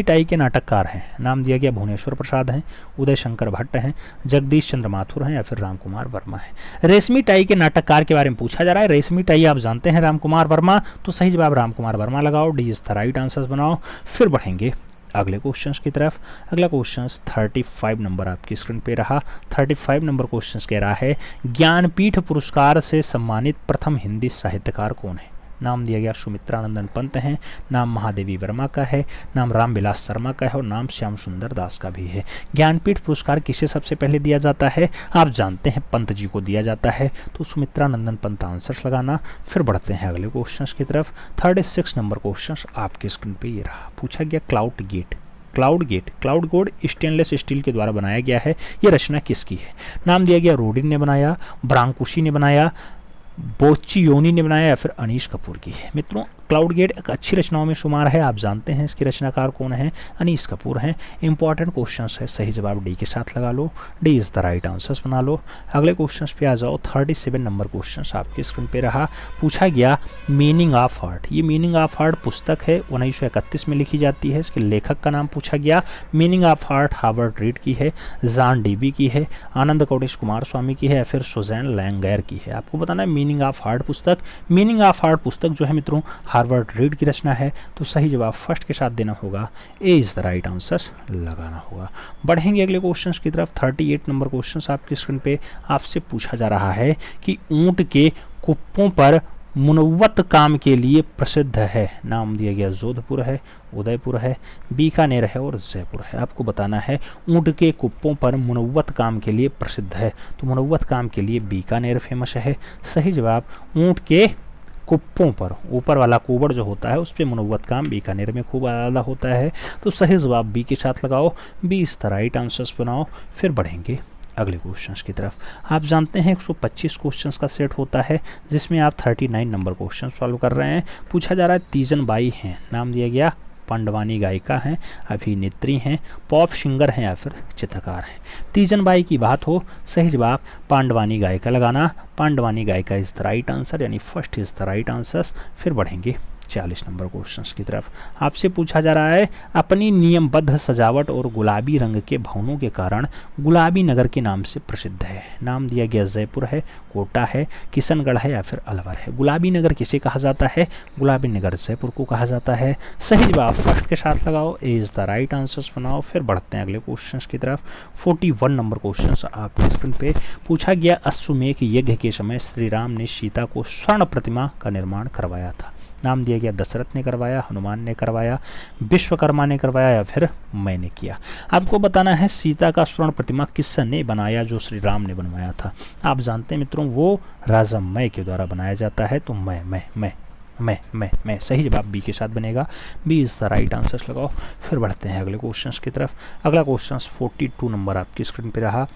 टाई के नाटककार हैं। नाम दिया गया भुवनेश्वर प्रसाद हैं, उदय शंकर भट्ट हैं, जगदीश चंद्र माथुर हैं या फिर राम कुमार वर्मा है। रेशमी टाई के नाटककार के बारे में पूछा जा रहा है। रेशमी टाई आप जानते हैं राम कुमार वर्मा, तो सही जवाब राम कुमार वर्मा लगाओ। D is the right answers बनाओ। फिर बढ़ेंगे अगले क्वेश्चंस की तरफ। अगला क्वेश्चंस 35 नंबर आपकी स्क्रीन पे रहा। 35 नंबर क्वेश्चंस कह रहा है ज्ञानपीठ पुरस्कार से सम्मानित प्रथम हिंदी साहित्यकार कौन है? नाम दिया गया सुमित्रानंदन पंत हैं, नाम महादेवी वर्मा का है, नाम रामविलास शर्मा का है और नाम श्याम सुंदर दास का भी है। ज्ञानपीठ पुरस्कार किसे सबसे पहले दिया जाता है? आप जानते हैं पंत जी को दिया जाता है। तो सुमित्रानंदन पंत आंसर्स लगाना। फिर बढ़ते हैं अगले क्वेश्चन की तरफ। 36 नंबर क्वेश्चन आपके स्क्रीन पे ये रहा। पूछा गया क्लाउड गेट स्टेनलेस स्टील के द्वारा बनाया गया है। ये रचना किसकी है? नाम दिया गया रोडिन ने बनाया, ब्रांकुशी ने बनाया, बोच्चियोनी ने बनाया या फिर अनीश कपूर की है। मित्रों क्लाउड गेट एक अच्छी रचनाओं में शुमार है, आप जानते हैं इसके रचनाकार कौन है, अनीस कपूर हैं। इंपॉर्टेंट क्वेश्चन है, सही जवाब डी के साथ लगा लो, D is the right answers बना लो। अगले क्वेश्चन पे आ जाओ। 37 नंबर क्वेश्चन आपके स्क्रीन पे रहा। पूछा गया मीनिंग ऑफ हार्ट। ये मीनिंग ऑफ हार्ट पुस्तक है, 1931 में लिखी जाती है। इसके लेखक का नाम पूछा गया। Meaning of heart Harvard read की है, जॉन डीबी की है, आनंद कौटिश कुमार स्वामी की है, या फिर सुजैन लैंगैर की है। आपको बताना है मीनिंग ऑफ हार्ट पुस्तक। मीनिंग ऑफ हार्ट पुस्तक जो है मित्रों हार्वर्ड रीड की रचना है, तो सही जवाब फर्स्ट के साथ देना होगा, ए इज द राइट आंसर लगाना होगा। बढ़ेंगे अगले क्वेश्चन की तरफ। 38 नंबर क्वेश्चन आपकी स्क्रीन पे आपसे पूछा जा रहा है कि ऊंट के कुप्पों पर मुनव्वत काम के लिए प्रसिद्ध है। नाम दिया गया जोधपुर है, उदयपुर है, बीकानेर है और जयपुर है। आपको बताना है ऊंट के कुप्पों पर मुनव्वत काम के लिए प्रसिद्ध है, तो मुनव्वत काम के लिए बीकानेर फेमस है। सही जवाब ऊंट के कुप्पों पर, ऊपर वाला कुबड़ जो होता है उस पर मुनव्वत काम बीकानेर में खूब ज़्यादा होता है, तो सही जवाब बी के साथ लगाओ, बी इस द राइट आंसर्स बनाओ। फिर बढ़ेंगे अगले क्वेश्चंस की तरफ। आप जानते हैं 125 क्वेश्चंस का सेट होता है, जिसमें आप 39 नंबर क्वेश्चन सॉल्व कर रहे हैं। पूछा जा रहा है तीजन बाई हैं, नाम दिया गया पांडवानी गायिका हैं, अभिनेत्री हैं, पॉप सिंगर हैं या फिर चित्रकार हैं। तीजन बाई की बात हो, सही जवाब पांडवानी गायिका लगाना, पांडवानी गायिका इज द राइट आंसर, यानी first is the right answer. फिर बढ़ेंगे 40 नंबर क्वेश्चंस की तरफ। आपसे पूछा जा रहा है अपनी नियमबद्ध सजावट और गुलाबी रंग के भवनों के कारण गुलाबी नगर के नाम से प्रसिद्ध है। नाम दिया गया जयपुर है, कोटा है, किशनगढ़ है या फिर अलवर है। गुलाबी नगर किसे कहा जाता है? गुलाबी नगर जयपुर को कहा जाता है। सही जवाब फर्स्ट के साथ लगाओ, ए इज द राइट आंसर्स बनाओ। फिर बढ़ते हैं अगले क्वेश्चन की तरफ। 41 नंबर क्वेश्चन आपके स्क्रीन पे पूछा गया अश्वमेध यज्ञ के समय श्री राम ने सीता को स्वर्ण प्रतिमा का निर्माण करवाया था। नाम दिया गया दशरथ ने करवाया, हनुमान ने करवाया, विश्वकर्मा ने करवाया या फिर मैंने किया। आपको बताना है सीता का स्वर्ण प्रतिमा किसने बनाया, जो श्री राम ने बनवाया था। आप जानते हैं मित्रों वो राजा मैं के द्वारा बनाया जाता है, तो मैं सही जवाब बी के साथ बनेगा, B is the right answer लगाओ। फिर बढ़ते हैं अगले क्वेश्चन की तरफ। अगला क्वेश्चन 42 नंबर आपकी स्क्रीन पर रहा।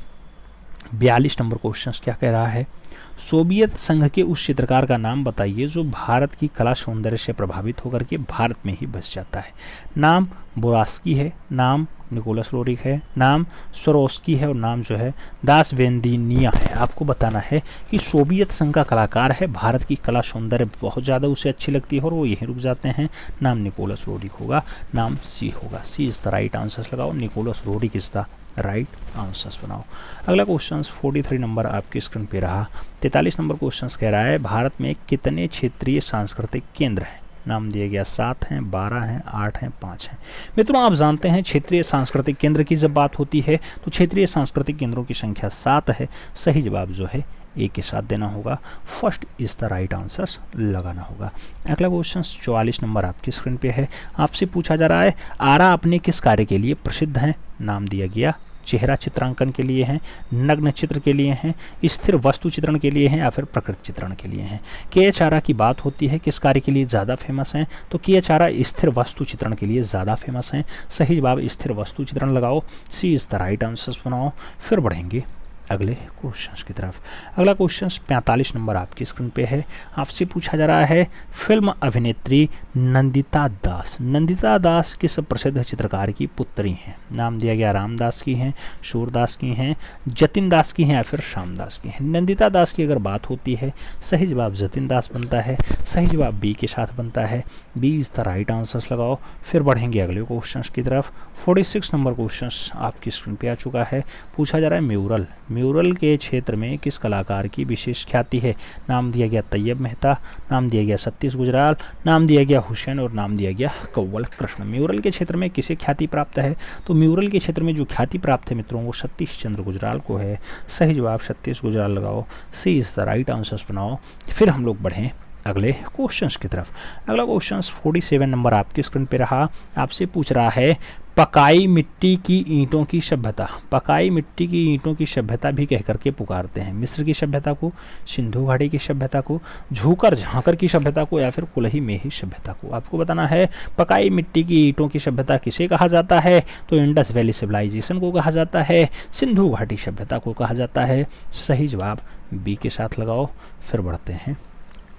42 नंबर क्वेश्चन क्या कह रहा है? सोवियत संघ के उस चित्रकार का नाम बताइए जो भारत की कला सौंदर्य से प्रभावित होकर के भारत में ही बस जाता है। नाम बोरास्की है, नाम निकोलस रोरिक है, नाम स्वरोस्की है और नाम जो है दासवेंदिनिया है। आपको बताना है कि सोवियत संघ का कलाकार है, भारत की कला सौंदर्य बहुत ज़्यादा उसे अच्छी लगती है और वो यहीं रुक जाते हैं। नाम निकोलस रोरिक होगा, नाम सी होगा, C is the right answer लगाओ, Nicholas Roerich is the right answers बनाओ। अगला क्वेश्चन 43 नंबर आपकी स्क्रीन पे रहा। 43 नंबर क्वेश्चन कह रहा है भारत में कितने क्षेत्रीय सांस्कृतिक केंद्र हैं? नाम दिया गया 7 हैं, 12 हैं, 8 हैं, 5 हैं। मित्रों आप जानते हैं क्षेत्रीय सांस्कृतिक केंद्र की जब बात होती है तो क्षेत्रीय सांस्कृतिक केंद्रों की संख्या 7 है। सही जवाब जो है ए के साथ देना होगा, first is the right answers लगाना होगा। अगला क्वेश्चन 44 नंबर आपकी स्क्रीन पे है। आपसे पूछा जा रहा है आरा अपने किस कार्य के लिए प्रसिद्ध है? नाम दिया गया चेहरा चित्रांकन के लिए हैं, नग्न चित्र के लिए हैं, स्थिर वस्तु चित्रण के लिए हैं या फिर प्रकृति चित्रण के लिए हैं। के.एच. आरा की बात होती है किस कार्य के लिए ज़्यादा फेमस हैं? तो के.एच. आरा स्थिर वस्तु चित्रण के लिए ज़्यादा फेमस हैं। सही जवाब स्थिर वस्तु चित्रण लगाओ, सी इज द राइट आंसर्स बनाओ। फिर बढ़ेंगे अगले क्वेश्चन की तरफ। अगला क्वेश्चन 45 नंबर आपकी स्क्रीन पे है। आपसे पूछा जा रहा है फिल्म अभिनेत्री नंदिता दास। नंदिता दास किस प्रसिद्ध चित्रकार की पुत्री हैं? नाम दिया गया रामदास की हैं, सूरदास की हैं, जतिन दास की हैं या फिर श्यामदास की हैं। नंदिता दास की अगर बात होती है सही जवाब जतिन दास बनता है, सही जवाब बी के साथ बनता है, B is the right answers लगाओ। फिर बढ़ेंगे अगले क्वेश्चन की तरफ। 46 नंबर क्वेश्चन आपकी स्क्रीन पे आ चुका है। पूछा जा रहा है म्यूरल। म्यूरल के क्षेत्र में किस कलाकार की विशेष ख्याति है? नाम दिया गया तैयब मेहता, नाम दिया गया सतीश गुजराल, नाम दिया गया हुसैन और नाम दिया गया कव्वल कृष्ण। म्यूरल के क्षेत्र में किसे ख्याति प्राप्त है? तो म्यूरल के क्षेत्र में जो ख्याति प्राप्त है मित्रों वो सतीश चंद्र गुजराल को है। सही जवाब सतीश गुजराल लगाओ, सी इज द राइट आंसर्स बनाओ। फिर हम लोग बढ़ें अगले क्वेश्चंस की तरफ। अगला क्वेश्चन 47 नंबर आपकी स्क्रीन पे रहा। आपसे पूछ रहा है पकाई मिट्टी की ईंटों की सभ्यता। पकाई मिट्टी की ईंटों की सभ्यता भी कह करके पुकारते हैं। मिस्र की सभ्यता को, सिंधु घाटी की सभ्यता को, झूकर झांकर की सभ्यता को या फिर कुलही मेही सभ्यता को। आपको बताना है पकाई मिट्टी की ईंटों की सभ्यता किसे कहा जाता है? तो इंडस वैली सिविलाइजेशन को कहा जाता है, सिंधु घाटी सभ्यता को कहा जाता है। सही जवाब बी के साथ लगाओ। फिर बढ़ते हैं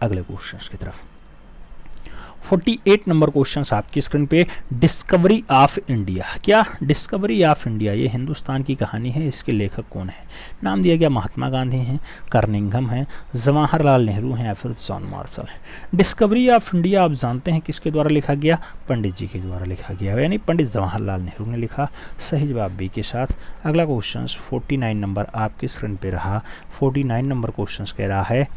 अगले क्वेश्चन की तरफ। 48 नंबर क्वेश्चन आपकी स्क्रीन पे, डिस्कवरी ऑफ इंडिया। क्या डिस्कवरी ऑफ इंडिया, ये हिंदुस्तान की कहानी है, इसके लेखक कौन है? नाम दिया गया महात्मा गांधी हैं, कर्निंघम हैं, जवाहरलाल नेहरू हैं या फिर जॉन मार्शल हैं। डिस्कवरी ऑफ इंडिया आप जानते हैं किसके द्वारा लिखा गया? पंडित जी के द्वारा लिखा गया, यानी पंडित जवाहरलाल नेहरू ने लिखा। सही जवाब बी के साथ। अगला क्वेश्चन 49 नंबर आपकी स्क्रीन पे रहा। 49 नंबर क्वेश्चन कह रहा है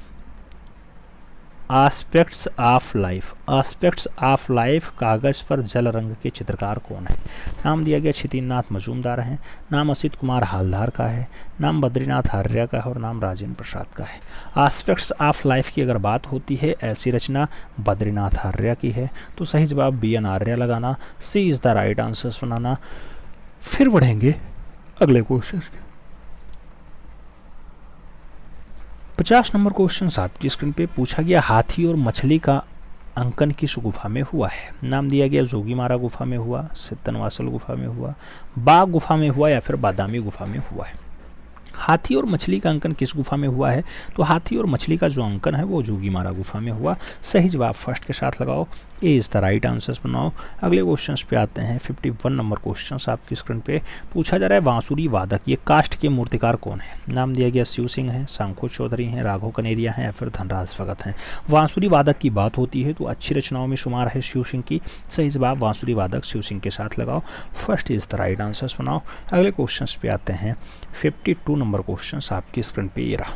aspects of life. Aspects of life कागज पर जल रंग के चित्रकार कौन है? नाम दिया गया छितिननाथ मजूमदार हैं, नाम असित कुमार हालदार का है, नाम बद्रीनाथ आर्य का है और नाम राजेंद्र प्रसाद का है। आस्पेक्ट्स ऑफ लाइफ की अगर बात होती है, ऐसी रचना बद्रीनाथ आर्य की है, तो सही जवाब बी एन आर्य लगाना, सी इज़ द राइट आंसर्स बनाना। फिर बढ़ेंगे अगले क्वेश्चन के। 50 नंबर क्वेश्चन आपकी स्क्रीन पे पूछा गया हाथी और मछली का अंकन किस गुफा में हुआ है? नाम दिया गया जोगीमारा गुफा में हुआ, सित्तनवासल गुफा में हुआ, बाग गुफा में हुआ या फिर बादामी गुफा में हुआ है। हाथी और मछली का अंकन किस गुफा में हुआ है? तो हाथी और मछली का जो अंकन है वो जोगीमारा गुफा में हुआ। सही जवाब फर्स्ट के साथ लगाओ, A is the right answers बनाओ। अगले क्वेश्चन पे आते हैं। 51 नंबर क्वेश्चन आपकी स्क्रीन पे पूछा जा रहा है बांसुरी वादक, ये काष्ठ के मूर्तिकार कौन है? नाम दिया गया शिव सिंह है, शंखु चौधरी हैं, राघव कनेरिया हैं या फिर धनराज भगत हैं। बांसुरी वादक की बात होती है तो अच्छी रचनाओं में शुमार है शिव सिंह की। सही जवाब बांसुरी वादक शिव सिंह के साथ लगाओ, first is the right answers बनाओ। अगले क्वेश्चन पे आते हैं। 52 नंबर क्वेश्चन आपकी स्क्रीन पे ये रहा।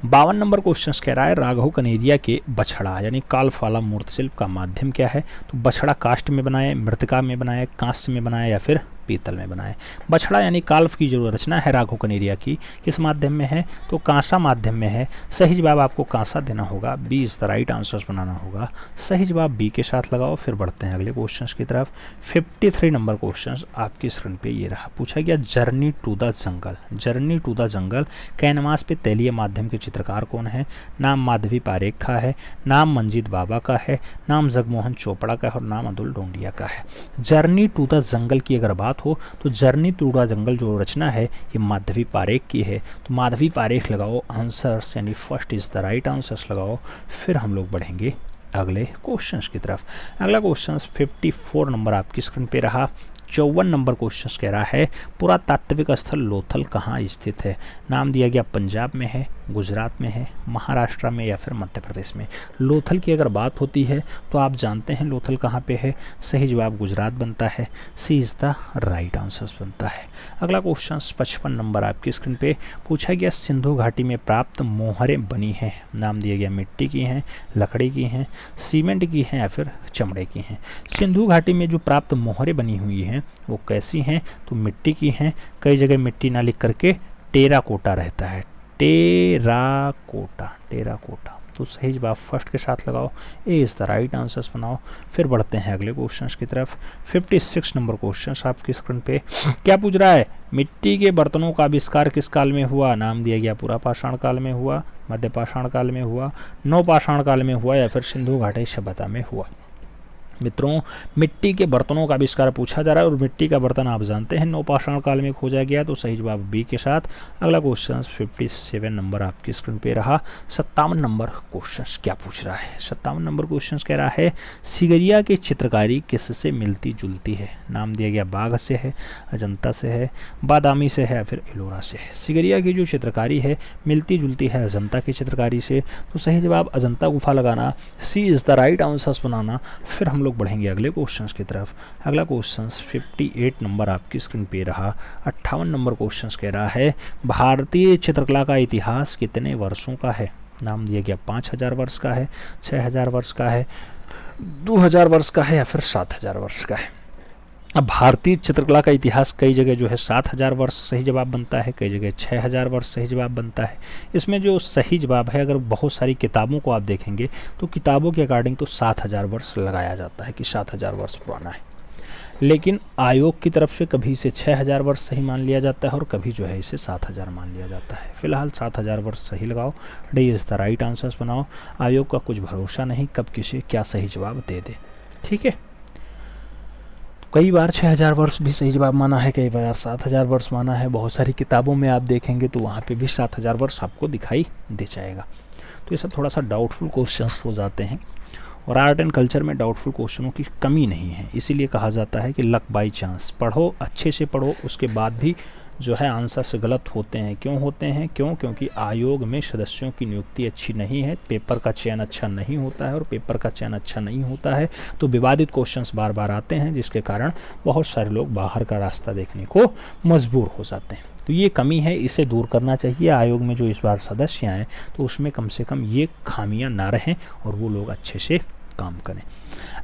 52 नंबर क्वेश्चन कह रहा है राघव कनेरिया के बछड़ा यानी कालफाला मूर्तिशिल्प का माध्यम क्या है? तो बछड़ा काष्ठ में बनाए, मृतिका में बनाए, कांस्य में बनाए या फिर पीतल में बनाए। बछड़ा यानी काल्फ की जो रचना है राघव कनेरिया की, किस माध्यम में है? तो कांसा माध्यम में है। सही जवाब आपको कांसा देना होगा, B is the right answers बनाना होगा। सही जवाब बी के साथ लगाओ। फिर बढ़ते हैं अगले क्वेश्चन की तरफ। 53 नंबर क्वेश्चन आपकी स्क्रीन पे ये रहा। पूछा गया journey to the jungle. Journey to the jungle canvas पे तैलीय माध्यम के चित्रकार कौन है? नाम माधवी पारेख का है, नाम मंजीत बाबा का है, नाम जगमोहन चोपड़ा का है और नाम अतुल डोंडिया का है। जर्नी टू द जंगल की अगर बात हो तो जर्नी टू द जंगल जो रचना है ये माधवी पारेख की है, तो माधवी पारेख लगाओ आंसर्स, यानी first is the right answers लगाओ। फिर हम लोग बढ़ेंगे अगले क्वेश्चंस की तरफ। अगला क्वेश्चन 54 नंबर आपकी स्क्रीन पे रहा। 54 नंबर क्वेश्चन कह रहा है पुरातात्विक स्थल लोथल कहाँ स्थित है? नाम दिया गया पंजाब में है, गुजरात में है, महाराष्ट्र में या फिर मध्य प्रदेश में। लोथल की अगर बात होती है तो आप जानते हैं लोथल कहाँ पे है। सही जवाब गुजरात बनता है, सी इज़ द राइट आंसर्स बनता है। अगला क्वेश्चन 55 नंबर आपकी स्क्रीन पे पूछा गया सिंधु घाटी में प्राप्त मोहरें बनी हैं। नाम दिया गया मिट्टी की हैं, लकड़ी की हैं, सीमेंट की हैं या फिर चमड़े की हैं। सिंधु घाटी में जो प्राप्त मोहरें बनी हुई हैं वो कैसी हैं? तो मिट्टी की हैं। कई जगह मिट्टी ना लिख करके टेराकोटा रहता है, टेराकोटा, टेराकोटा। तो सही जवाब फर्स्ट के साथ लगाओ, A is the right answers बनाओ। फिर बढ़ते हैं अगले क्वेश्चंस की तरफ। 56 नंबर क्वेश्चन आपकी स्क्रीन पे क्या पूछ रहा है? मिट्टी के बर्तनों का आविष्कार किस काल में हुआ? नाम दिया गया पुरापाषाण काल में हुआ, मध्य पाषाण काल में हुआ, नवपाषाण काल में हुआ या फिर सिंधु घाटी सभ्यता में हुआ। मित्रों मिट्टी के बर्तनों का आविष्कार पूछा जा रहा है और मिट्टी का बर्तन आप जानते हैं नवपाषाण काल में खोजा गया, तो सही जवाब बी के साथ। अगला क्वेश्चन 57 नंबर आपकी स्क्रीन पे रहा। 57 नंबर क्वेश्चन क्या पूछ रहा है? 57 नंबर क्वेश्चन कह रहा है सिगरिया की चित्रकारी किससे मिलती जुलती है? नाम दिया गया बाघ से है, अजंता से है, बादामी से है या फिर एलोरा से है। सिगरिया की जो चित्रकारी है मिलती जुलती है अजंता की चित्रकारी से, तो सही जवाब अजंता गुफा लगाना, सी इज़ द राइट आंसर्स बनाना। फिर हम बढ़ेंगे अगले क्वेश्चंस की तरफ। अगला क्वेश्चंस 58 नंबर आपकी स्क्रीन पे रहा। 58 नंबर क्वेश्चंस कह रहा है भारतीय चित्रकला का इतिहास कितने वर्षों का है? नाम दिया गया 5000 वर्ष का है, 6000 वर्ष का है, 2000 वर्ष का है या फिर 7000 वर्ष का है। अब भारतीय चित्रकला का इतिहास कई जगह जो है 7000 वर्ष सही जवाब बनता है, कई जगह 6000 वर्ष सही जवाब बनता है। इसमें जो सही जवाब है अगर बहुत सारी किताबों को आप देखेंगे तो किताबों के अकॉर्डिंग तो 7000 वर्ष लगाया जाता है कि 7000 वर्ष पुराना है, लेकिन आयोग की तरफ से कभी इसे 6000 वर्ष सही मान लिया जाता है और कभी जो है इसे 7000 मान लिया जाता है। फिलहाल 7000 वर्ष सही लगाओ, D is the right answers बनाओ। आयोग का कुछ भरोसा नहीं कब किसे क्या सही जवाब दे दे, ठीक है। कई बार 6000 वर्ष भी सही जवाब माना है, कई बार 7000 वर्ष माना है। बहुत सारी किताबों में आप देखेंगे तो वहाँ पे भी 7000 वर्ष आपको दिखाई दे जाएगा। तो ये सब थोड़ा सा डाउटफुल क्वेश्चंस हो जाते हैं और आर्ट एंड कल्चर में डाउटफुल क्वेश्चनों की कमी नहीं है, इसीलिए कहा जाता है कि लक बाई चांस। पढ़ो, अच्छे से पढ़ो, उसके बाद भी जो है आंसर्स गलत होते हैं। क्यों होते हैं? क्योंकि आयोग में सदस्यों की नियुक्ति अच्छी नहीं है, पेपर का चयन अच्छा नहीं होता है, और पेपर का चयन अच्छा नहीं होता है तो विवादित क्वेश्चंस बार बार आते हैं, जिसके कारण बहुत सारे लोग बाहर का रास्ता देखने को मजबूर हो जाते हैं। तो ये कमी है, इसे दूर करना चाहिए। आयोग में जो इस बार सदस्य हैं तो उसमें कम से कम ये खामियां ना रहें और वो लोग अच्छे से काम करें।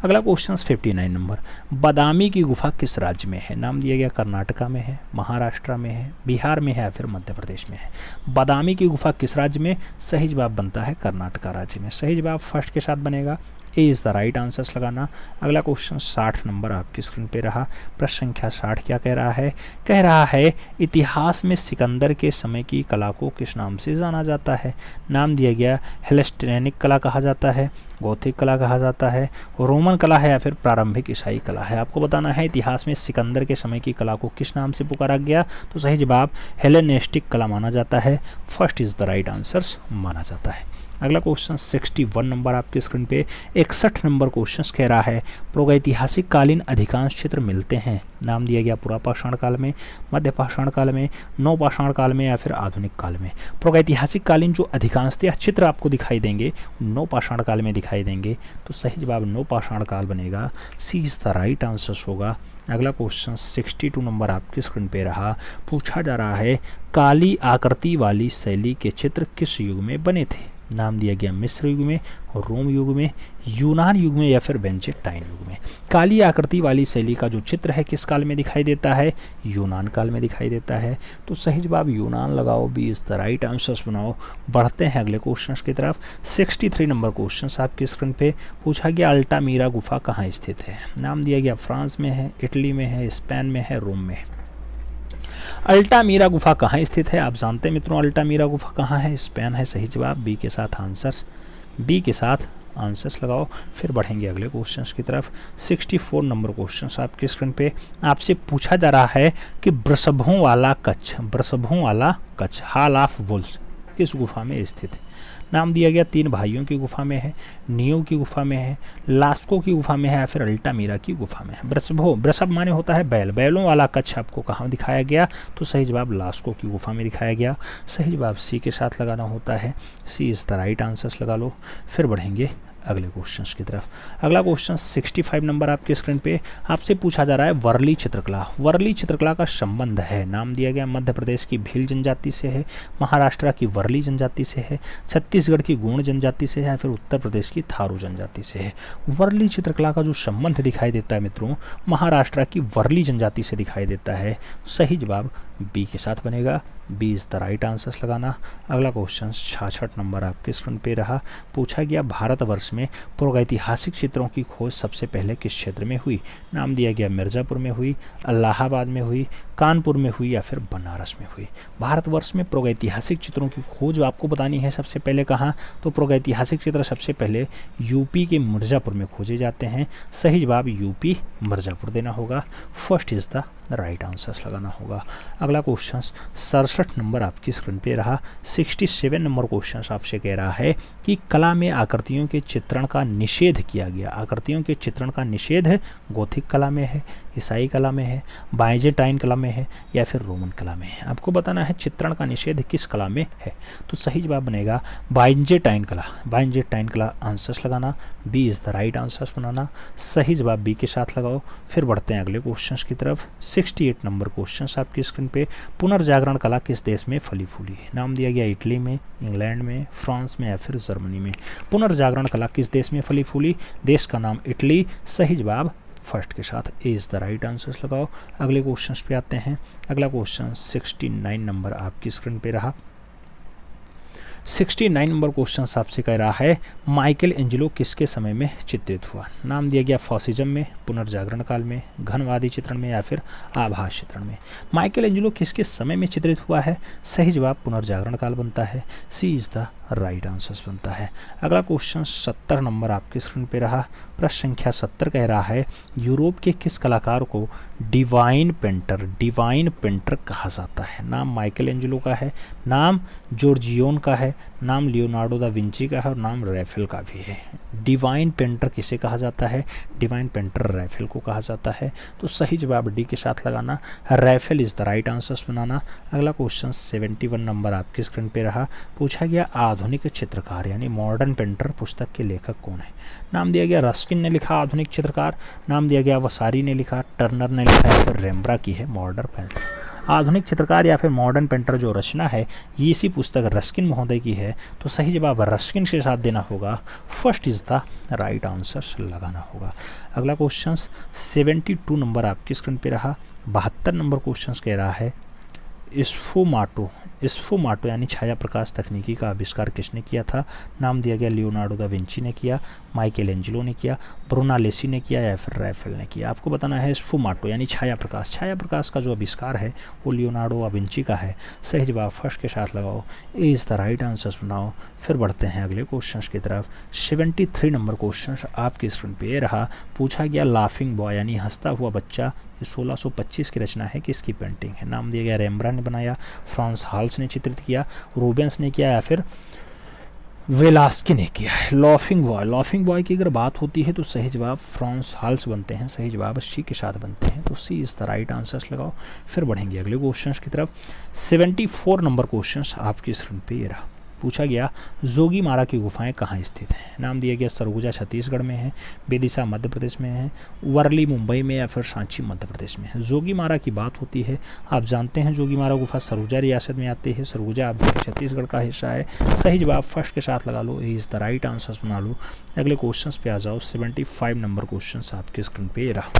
अगला क्वेश्चन 59 नंबर, बादामी की गुफा किस राज्य में है? नाम दिया गया कर्नाटका में है, महाराष्ट्र में है, बिहार में है या फिर मध्य प्रदेश में है। बादामी की गुफा किस राज्य में? सही जवाब बनता है कर्नाटका राज्य में। सही जवाब फर्स्ट के साथ बनेगा, A is the right answers लगाना। अगला क्वेश्चन 60 नंबर आपकी स्क्रीन पे रहा। प्रश्न संख्या 60 क्या कह रहा है? कह रहा है इतिहास में सिकंदर के समय की कला को किस नाम से जाना जाता है? नाम दिया गया हेलेस्टिनिक कला कहा जाता है, गौथिक कला कहा जाता है, रोमन कला है या फिर प्रारंभिक ईसाई कला है। आपको बताना है इतिहास में सिकंदर के समय की कला को किस नाम से पुकारा गया, तो सही जवाब हेलेनिस्टिक कला माना जाता है। First is the right answers माना जाता है। अगला क्वेश्चन 61 नंबर आपके स्क्रीन पे। 61 नंबर क्वेश्चन कह रहा है प्रागैतिहासिक कालीन अधिकांश चित्र मिलते हैं। नाम दिया गया पुरापाषाण काल में, मध्य पाषाण काल में, नवपाषाण काल में या फिर आधुनिक काल में। प्रागैतिहासिक कालीन जो अधिकांशतः चित्र आपको दिखाई देंगे नवपाषाण काल में दिखाई देंगे, तो सही जवाब नवपाषाण काल बनेगा। सी इज द राइट आंसर्स होगा। अगला क्वेश्चन 62 नंबर आपकी स्क्रीन पे रहा। पूछा जा रहा है काली आकृति वाली शैली के चित्र किस युग में बने थे? नाम दिया गया मिस्र युग में, रोम युग में, यूनान युग में या फिर बेंजेटाइन युग में। काली आकृति वाली शैली का जो चित्र है किस काल में दिखाई देता है? यूनान काल में दिखाई देता है। तो सही जवाब यूनान लगाओ, B is the right answers बनाओ। बढ़ते हैं अगले क्वेश्चन की तरफ। 63 नंबर क्वेश्चन आपकी स्क्रीन पे। पूछा गया अल्टामीरा गुफा कहाँ स्थित है? नाम दिया गया फ्रांस में है, इटली में है, स्पेन में है, रोम में है। अल्टामीरा गुफा कहाँ स्थित है? आप जानते हैं मित्रों अल्टामीरा गुफा कहाँ है? स्पेन है। सही जवाब बी के साथ आंसर्स, बी के साथ आंसर्स लगाओ। फिर बढ़ेंगे अगले क्वेश्चंस की तरफ। 64 नंबर क्वेश्चन आपके स्क्रीन पे। आपसे पूछा जा रहा है कि वृषभों वाला कच्छ हॉल ऑफ वुल्स किस गुफा में स्थित है? नाम दिया गया तीन भाइयों की गुफा में है, नियो की गुफा में है, लास्को की गुफा में है या फिर अल्टामीरा की गुफा में है। वृषभ माने होता है बैल, बैलों वाला कच्छ आपको कहाँ दिखाया गया? तो सही जवाब लास्को की गुफा में दिखाया गया। सही जवाब सी के साथ लगाना होता है। सी इज़ द राइट आंसर्स लगा लो। फिर बढ़ेंगे अगले क्वेश्चंस की तरफ। अगला क्वेश्चन 65 नंबर आपके स्क्रीन पे। आपसे पूछा जा रहा है वर्ली चित्रकला। वर्ली चित्रकला का संबंध है, नाम दिया गया मध्य प्रदेश की भील जनजाति से है, महाराष्ट्र की वर्ली जनजाति से है, छत्तीसगढ़ की गोंड जनजाति से है या फिर उत्तर प्रदेश की थारू जनजाति से है। वर्ली चित्रकला का जो संबंध दिखाई देता है मित्रों, महाराष्ट्र की वर्ली जनजाति से दिखाई देता है। सही जवाब बी के साथ बनेगा। B is the right answers लगाना। अगला क्वेश्चन 66 नंबर आपके स्क्रीन पे रहा। पूछा गया भारतवर्ष में प्रागैतिहासिक चित्रों की खोज सबसे पहले किस क्षेत्र में हुई? नाम दिया गया मिर्ज़ापुर में हुई, इलाहाबाद में हुई, कानपुर में हुई या फिर बनारस में हुई। भारतवर्ष में प्रागैतिहासिक चित्रों की खोज आपको बतानी है सबसे पहले कहाँ? तो प्रागैतिहासिक चित्र सबसे पहले यूपी के मिर्ज़ापुर में खोजे जाते हैं। सही जवाब यूपी मिर्ज़ापुर देना होगा। First is the right answers लगाना होगा। अगला क्वेश्चन 67 नंबर आपकी स्क्रीन पे रहा। 67 नंबर क्वेश्चन आपसे कह रहा है कि कला में आकृतियों के चित्रण का निषेध किया गया। आकृतियों के चित्रण का निषेध गोथिक कला में है, ईसाई कला में है, बाइजेंटाइन कला में है या फिर रोमन कला में है। आपको बताना है चित्रण का निषेध किस कला में है। तो सही जवाब बनेगा बाइजेंटाइन कला। बाइजेंटाइन कला आंसर्स लगाना। B is the right answers बनाना। सही जवाब बी के साथ लगाओ। फिर बढ़ते हैं अगले क्वेश्चन की तरफ। 68 नंबर क्वेश्चन आपकी स्क्रीन पे। पुनर्जागरण कला किस देश में फली फूली है? नाम दिया गया इटली में, इंग्लैंड में, फ्रांस में या फिर जर्मनी में। पुनर्जागरण कला किस देश में फली फूली? देश का नाम इटली। सही जवाब फर्स्ट के साथ A is the right answers लगाओ। अगले क्वेश्चन पे आते हैं। अगला क्वेश्चन 69 नंबर आपकी स्क्रीन पे रहा। 69 नंबर क्वेश्चन आपसे कह रहा है माइकल एंजेलो किसके समय में चित्रित हुआ? नाम दिया गया फॉसिज्म में, पुनर्जागरण काल में, घनवादी चित्रण में या फिर आभास चित्रण में। माइकल एंजेलो किसके समय में चित्रित हुआ है? सही जवाब पुनर्जागरण काल बनता है। सी इज़ द राइट आंसर्स बनता है। अगला क्वेश्चन 70 नंबर आपकी स्क्रीन पे रहा। प्रश्न संख्या 70 कह रहा है यूरोप के किस कलाकार को डिवाइन पेंटर कहा जाता है? नाम माइकल एंजेलो का है, नाम जॉर्जियोन का है, नाम लियोनार्डो दा विंची का है और नाम रैफेल का भी है। डिवाइन पेंटर किसे कहा जाता है? डिवाइन पेंटर रैफेल को कहा जाता है। तो सही जवाब डी के साथ लगाना, Raphael is the right answers बनाना। अगला क्वेश्चन 71 नंबर आपकी स्क्रीन पे रहा। पूछा गया आधुनिक चित्रकार यानी मॉडर्न पेंटर पुस्तक के लेखक कौन है? नाम दिया गया रस्किन ने लिखा आधुनिक चित्रकार, नाम दिया गया वसारी ने लिखा, टर्नर ने लिखा या फिर रेम्ब्रा की है मॉडर्न पेंटर। आधुनिक चित्रकार या फिर मॉडर्न पेंटर जो रचना है ये इसी पुस्तक रस्किन महोदय की है। तो सही जवाब रस्किन के साथ देना होगा, first is the right answer लगाना होगा। अगला क्वेश्चन 72 नंबर आपकी स्क्रीन पे रहा। 72 नंबर क्वेश्चन कह रहा है स्फुमाटो यानी छाया प्रकाश तकनीकी का आविष्कार किसने किया था? नाम दिया गया लियोनार्डो दा विंची ने किया, माइकल एंजेलो ने किया, ब्रुनालेसी ने किया या फिर रैफेल ने किया। आपको बताना है स्फुमाटो यानी छाया प्रकाश का जो आविष्कार है वो लियोनार्डो दा विंची का है। सही जवाब फर्स्ट के साथ लगाओ, A is the right answer बनाओ। फिर बढ़ते हैं अगले क्वेश्चन की तरफ। 73 नंबर क्वेश्चन आपकी स्क्रीन पे रहा। पूछा गया लाफिंग बॉय यानी हंसता हुआ बच्चा 1625 की रचना है, किसकी पेंटिंग है? नाम दिया गया रेम्ब्रा ने बनाया, फ्रांस हाल्स ने चित्रित किया, रूबेंस ने किया या फिर वेलास्की ने किया है। लाफिंग बॉय की अगर बात होती है तो सही जवाब फ्रांस हाल्स बनते हैं, सही जवाब सी के साथ बनते हैं। तो सी इज़ द राइट आंसर्स लगाओ। फिर बढ़ेंगे अगले क्वेश्चन की तरफ। 74 नंबर क्वेश्चन आपकी स्क्रीन पे ये रहा। पूछा गया जोगीमारा की गुफाएं कहाँ स्थित हैं? नाम दिया गया सरगुजा छत्तीसगढ़ में है, बेदिशा मध्य प्रदेश में है, वर्ली मुंबई में या फिर सांची मध्य प्रदेश में है। जोगीमारा की बात होती है, आप जानते हैं जोगीमारा गुफा सरगुजा रियासत में आती है, सरगुजा आप छत्तीसगढ़ का हिस्सा है। सही जवाब फर्स्ट के साथ लगा लो, इज़ द राइट आंसर बना लो। अगले क्वेश्चन पे आ जाओ। 75 नंबर क्वेश्चन आपके स्क्रीन पे रहा।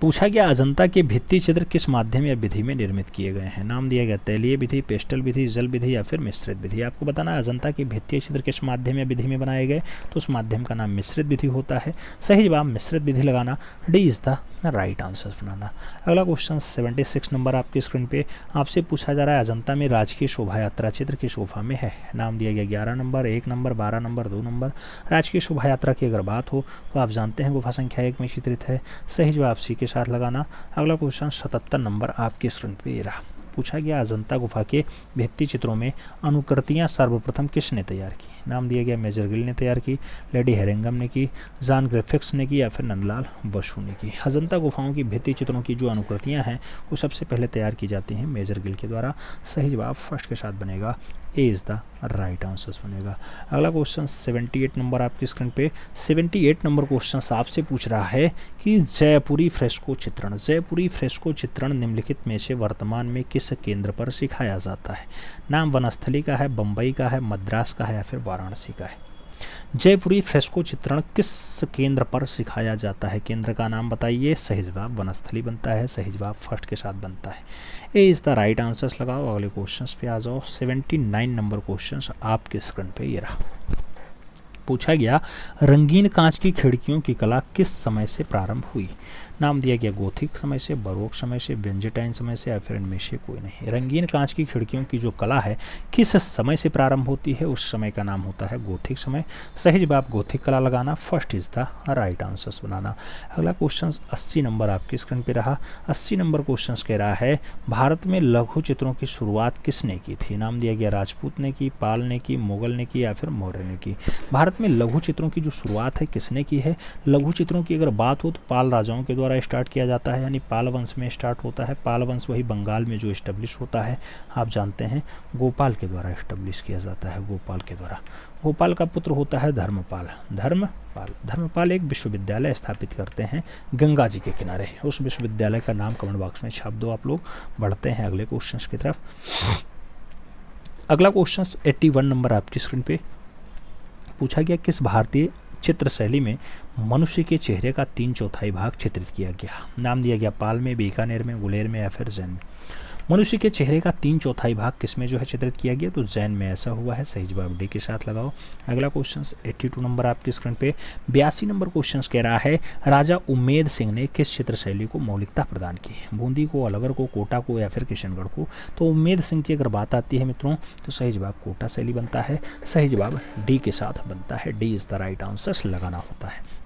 पूछा गया अजंता के भित्ति चित्र किस माध्यम या विधि में निर्मित किए गए हैं? नाम दिया गया तैलीय विधि, पेस्टल विधि, जल विधि या फिर मिश्रित विधि। आपको बताना है अजंता के भित्ति चित्र किस माध्यम या विधि में बनाए गए, तो उस माध्यम का नाम मिश्रित विधि होता है। सही जवाब मिश्रित विधि लगाना, D is the right answer बनाना। अगला क्वेश्चन 76 नंबर आपकी स्क्रीन पे आपसे पूछा जा रहा है अजंता में राजकीय शोभा यात्रा चित्र किस शोभा में है? नाम दिया गया 11 नंबर, 1 नंबर, 12 नंबर, 2 नंबर। राजकीय शोभा यात्रा की अगर बात हो तो आप जानते हैं गुफा संख्या 1 में चित्रित है। सही जवाब सी के साथ लगाना। अगला क्वेश्चन 77 नंबर आपके स्क्रीन पे रहा। पूछा गया अजंता गुफा के भित्ति चित्रों में अनुकृतियां सर्वप्रथम किसने तैयार की? नाम दिया गया मेजर गिल ने तैयार की, लेडी हेरिंगम ने की, जॉन ग्रिफिथ्स ने की या फिर नंदलाल बसु ने की। अजंता गुफाओं की भित्ति चित्रों की जो अनुकृतियां हैं वो सबसे पहले तैयार की जाती हैं मेजर गिल के द्वारा। सही जवाब फर्स्ट के साथ बनेगा, A is the right answer बनेगा। अगला क्वेश्चन 78 नंबर आपकी स्क्रीन पे। 78 नंबर क्वेश्चन आपसे पूछ रहा है कि जयपुरी फ्रेस्को चित्रण निम्नलिखित में से वर्तमान में किस केंद्र पर सिखाया जाता है? नाम वनस्थली का है, बम्बई का है, मद्रास का है या फिर वाराणसी का है? जयपुरी फ्रेस्को चित्रण किस केंद्र पर सिखाया जाता है? केंद्र का नाम बताइए। सही जवाब वनस्थली बनता है, सही जवाब फर्स्ट के साथ बनता है। A is the right answers लगाओ। अगले क्वेश्चन पे आ जाओ। 79 नंबर क्वेश्चन आपके स्क्रीन पे ये रहा। पूछा गया रंगीन कांच की खिड़कियों की कला किस समय से प्रारंभ हुई? नाम दिया गया गोथिक समय से, बरोक समय से, बेंजेटाइन समय से या फिर इनमें से कोई नहीं। रंगीन कांच की खिड़कियों की जो कला है किस समय से प्रारंभ होती है? उस समय का नाम होता है गोथिक समय। सही जवाब गोथिक कला लगाना, first is the right answers बनाना। अगला क्वेश्चन 80 नंबर आपकी स्क्रीन पे रहा। 80 नंबर क्वेश्चन कह रहा है भारत में लघु चित्रों की शुरुआत किसने की थी? नाम दिया गया राजपूत ने की, पाल ने की, मुगल ने की या फिर मौर्य ने की। भारत में लघु चित्रों की जो शुरुआत है किसने की है? लघु चित्रों की अगर बात हो तो पाल राजाओं के द्वारा स्टार्ट किया जाता है, यानी पाल वंश में स्टार्ट होता है। पाल वंश वही बंगाल में जो इस्टेब्लिश होता है, आप जानते हैं गोपाल के द्वारा इस्टेब्लिश किया जाता है, गोपाल के द्वारा। गोपाल का पुत्र होता है धर्मपाल एक विश्वविद्यालय स्थापित करते हैं गंगा जी के किनारे। उस विश्वविद्यालय का नाम कमेंट बॉक्स में छाप दो आप लोग। बढ़ते हैं अगले क्वेश्चन की तरफ। अगला क्वेश्चन 81 नंबर आपकी स्क्रीन पे पूछा गया किस भारतीय चित्र शैली में मनुष्य के चेहरे का 3/4 भाग चित्रित किया गया? नाम दिया गया पाल में, बीकानेर में, गुलेर में या फिर जैन में। मनुष्य के चेहरे का 3/4 भाग किसमें जो है चित्रित किया गया? तो जैन में ऐसा हुआ है। सही जवाब डी के साथ लगाओ। अगला क्वेश्चन 82 नंबर आपकी स्क्रीन पे। 82 नंबर क्वेश्चन कह रहा है राजा उम्मेद सिंह ने किस चित्र शैली को मौलिकता प्रदान की? बूंदी को, अलवर को, कोटा को या फिर किशनगढ़ को? तो उम्मेद सिंह की अगर बात आती है मित्रों तो सही जवाब कोटा शैली बनता है। सही जवाब डी के साथ बनता है, D is the right answer लगाना होता है।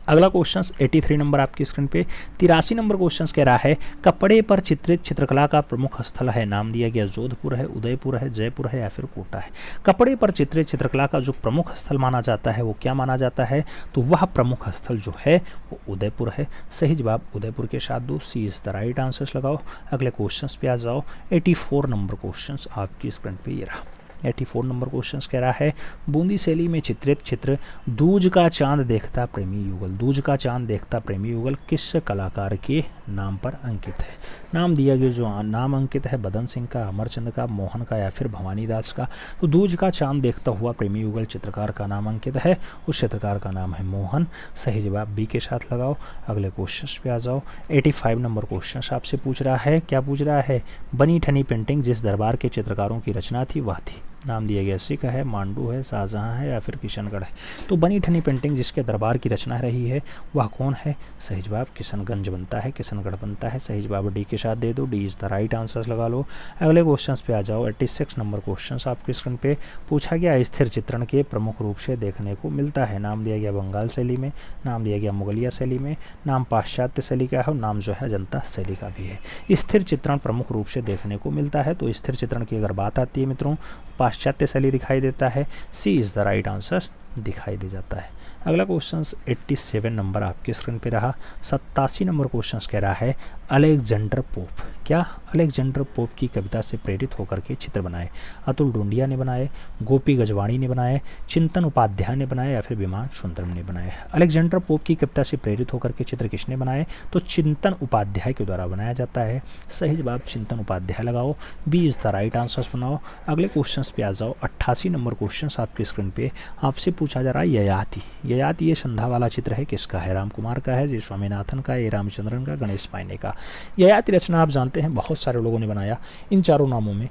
अगला क्वेश्चन 83 नंबर आपकी स्क्रीन पे। 83 नंबर क्वेश्चन कह रहा है कपड़े पर चित्रित चित्रकला का प्रमुख स्थल है। नाम दिया गया जोधपुर है, उदयपुर है, जयपुर है या फिर कोटा है। कपड़े पर चित्रित चित्रकला का जो प्रमुख स्थल माना जाता है वो क्या माना जाता है, तो वह प्रमुख स्थल जो है वो उदयपुर है। सही जवाब उदयपुर के साथ दो, सी इज द राइट आंसर्स लगाओ। अगले क्वेश्चन पे आ जाओ। 84 नंबर क्वेश्चन आपकी स्क्रीन पे ये रहा। 84 नंबर क्वेश्चन कह रहा है बूंदी शैली में चित्रित चित्र दूज का चांद देखता प्रेमी युगल। दूज का चांद देखता प्रेमी युगल किस कलाकार के नाम पर अंकित है। नाम दिया गया जो नाम अंकित है बदन सिंह का, अमरचंद का, मोहन का या फिर भवानी दास का। तो दूज का चांद देखता हुआ प्रेमी युगल चित्रकार का नाम अंकित है, उस चित्रकार का नाम है मोहन। सही जवाब बी के साथ लगाओ। अगले क्वेश्चन पे आ जाओ। 85 नंबर क्वेश्चन आपसे पूछ रहा है, क्या पूछ रहा है, बनी ठनी पेंटिंग जिस दरबार के चित्रकारों की रचना थी वह थी। नाम दिया गया सिख है, मांडू है, शाहजहाँ है या फिर किशनगढ़ है। तो बनी ठनी पेंटिंग जिसके दरबार की रचना रही है वह कौन है। सही जवाब किशनगंज बनता है, किशनगढ़ बनता है। सही जवाब डी के साथ दे दो, D is the right answers लगा लो। अगले क्वेश्चन पे आ जाओ। 86 नंबर क्वेश्चन आपके स्क्रीन पे पूछा गया स्थिर चित्रण के प्रमुख रूप से देखने को मिलता है। नाम दिया गया बंगाल शैली में, नाम दिया गया मुगलिया शैली में, नाम पाश्चात्य शैली का है और नाम जो है जनता शैली का भी है। स्थिर चित्रण प्रमुख रूप से देखने को मिलता है, तो स्थिर चित्रण की अगर बात आती है मित्रों पाश्चात्य शैली दिखाई देता है। सी इज़ द राइट आंसर दिखाई दे जाता है। अगला क्वेश्चन 87 नंबर आपके स्क्रीन पे रहा। 87 नंबर क्वेश्चन कह रहा है अलेक्जेंडर पोप, क्या अलेक्जेंडर पोप की कविता से प्रेरित होकर के चित्र बनाए। अतुल डोंडिया ने बनाए, गोपी गजवाणी ने बनाए, चिंतन उपाध्याय ने बनाए या फिर विमान सुंदरम ने बनाए। अलेक्जेंडर पोप की कविता से प्रेरित होकर के चित्र किसने बनाए, तो चिंतन उपाध्याय के द्वारा बनाया जाता है। सही जवाब चिंतन उपाध्याय लगाओ, B is the right answers बनाओ। अगले क्वेश्चन पे आ जाओ। 88 नंबर क्वेश्चन आपके स्क्रीन पे आपसे पूछा जा रहा है ययाति। ययाति ये संध्या वाला चित्र है, किसका है, राम कुमार का है, जी स्वामीनाथन का, ए रामचंद्रन का, गणेश पाइने का। ययाति रचना आप जानते हैं बहुत सारे लोगों ने बनाया। इन चारों नामों में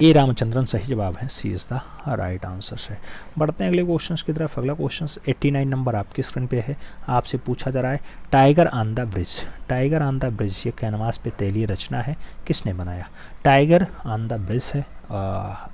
ए रामचंद्रन सही जवाब है, सी इज़ द राइट आंसर है। बढ़ते हैं अगले क्वेश्चन की तरफ। अगला क्वेश्चन 89 नंबर आपके स्क्रीन पे है। आपसे पूछा जा रहा है tiger on the bridge. Tiger on the bridge ये कैनवास पे तैलीय रचना है, किसने बनाया। टाइगर ऑन द ब्रिज है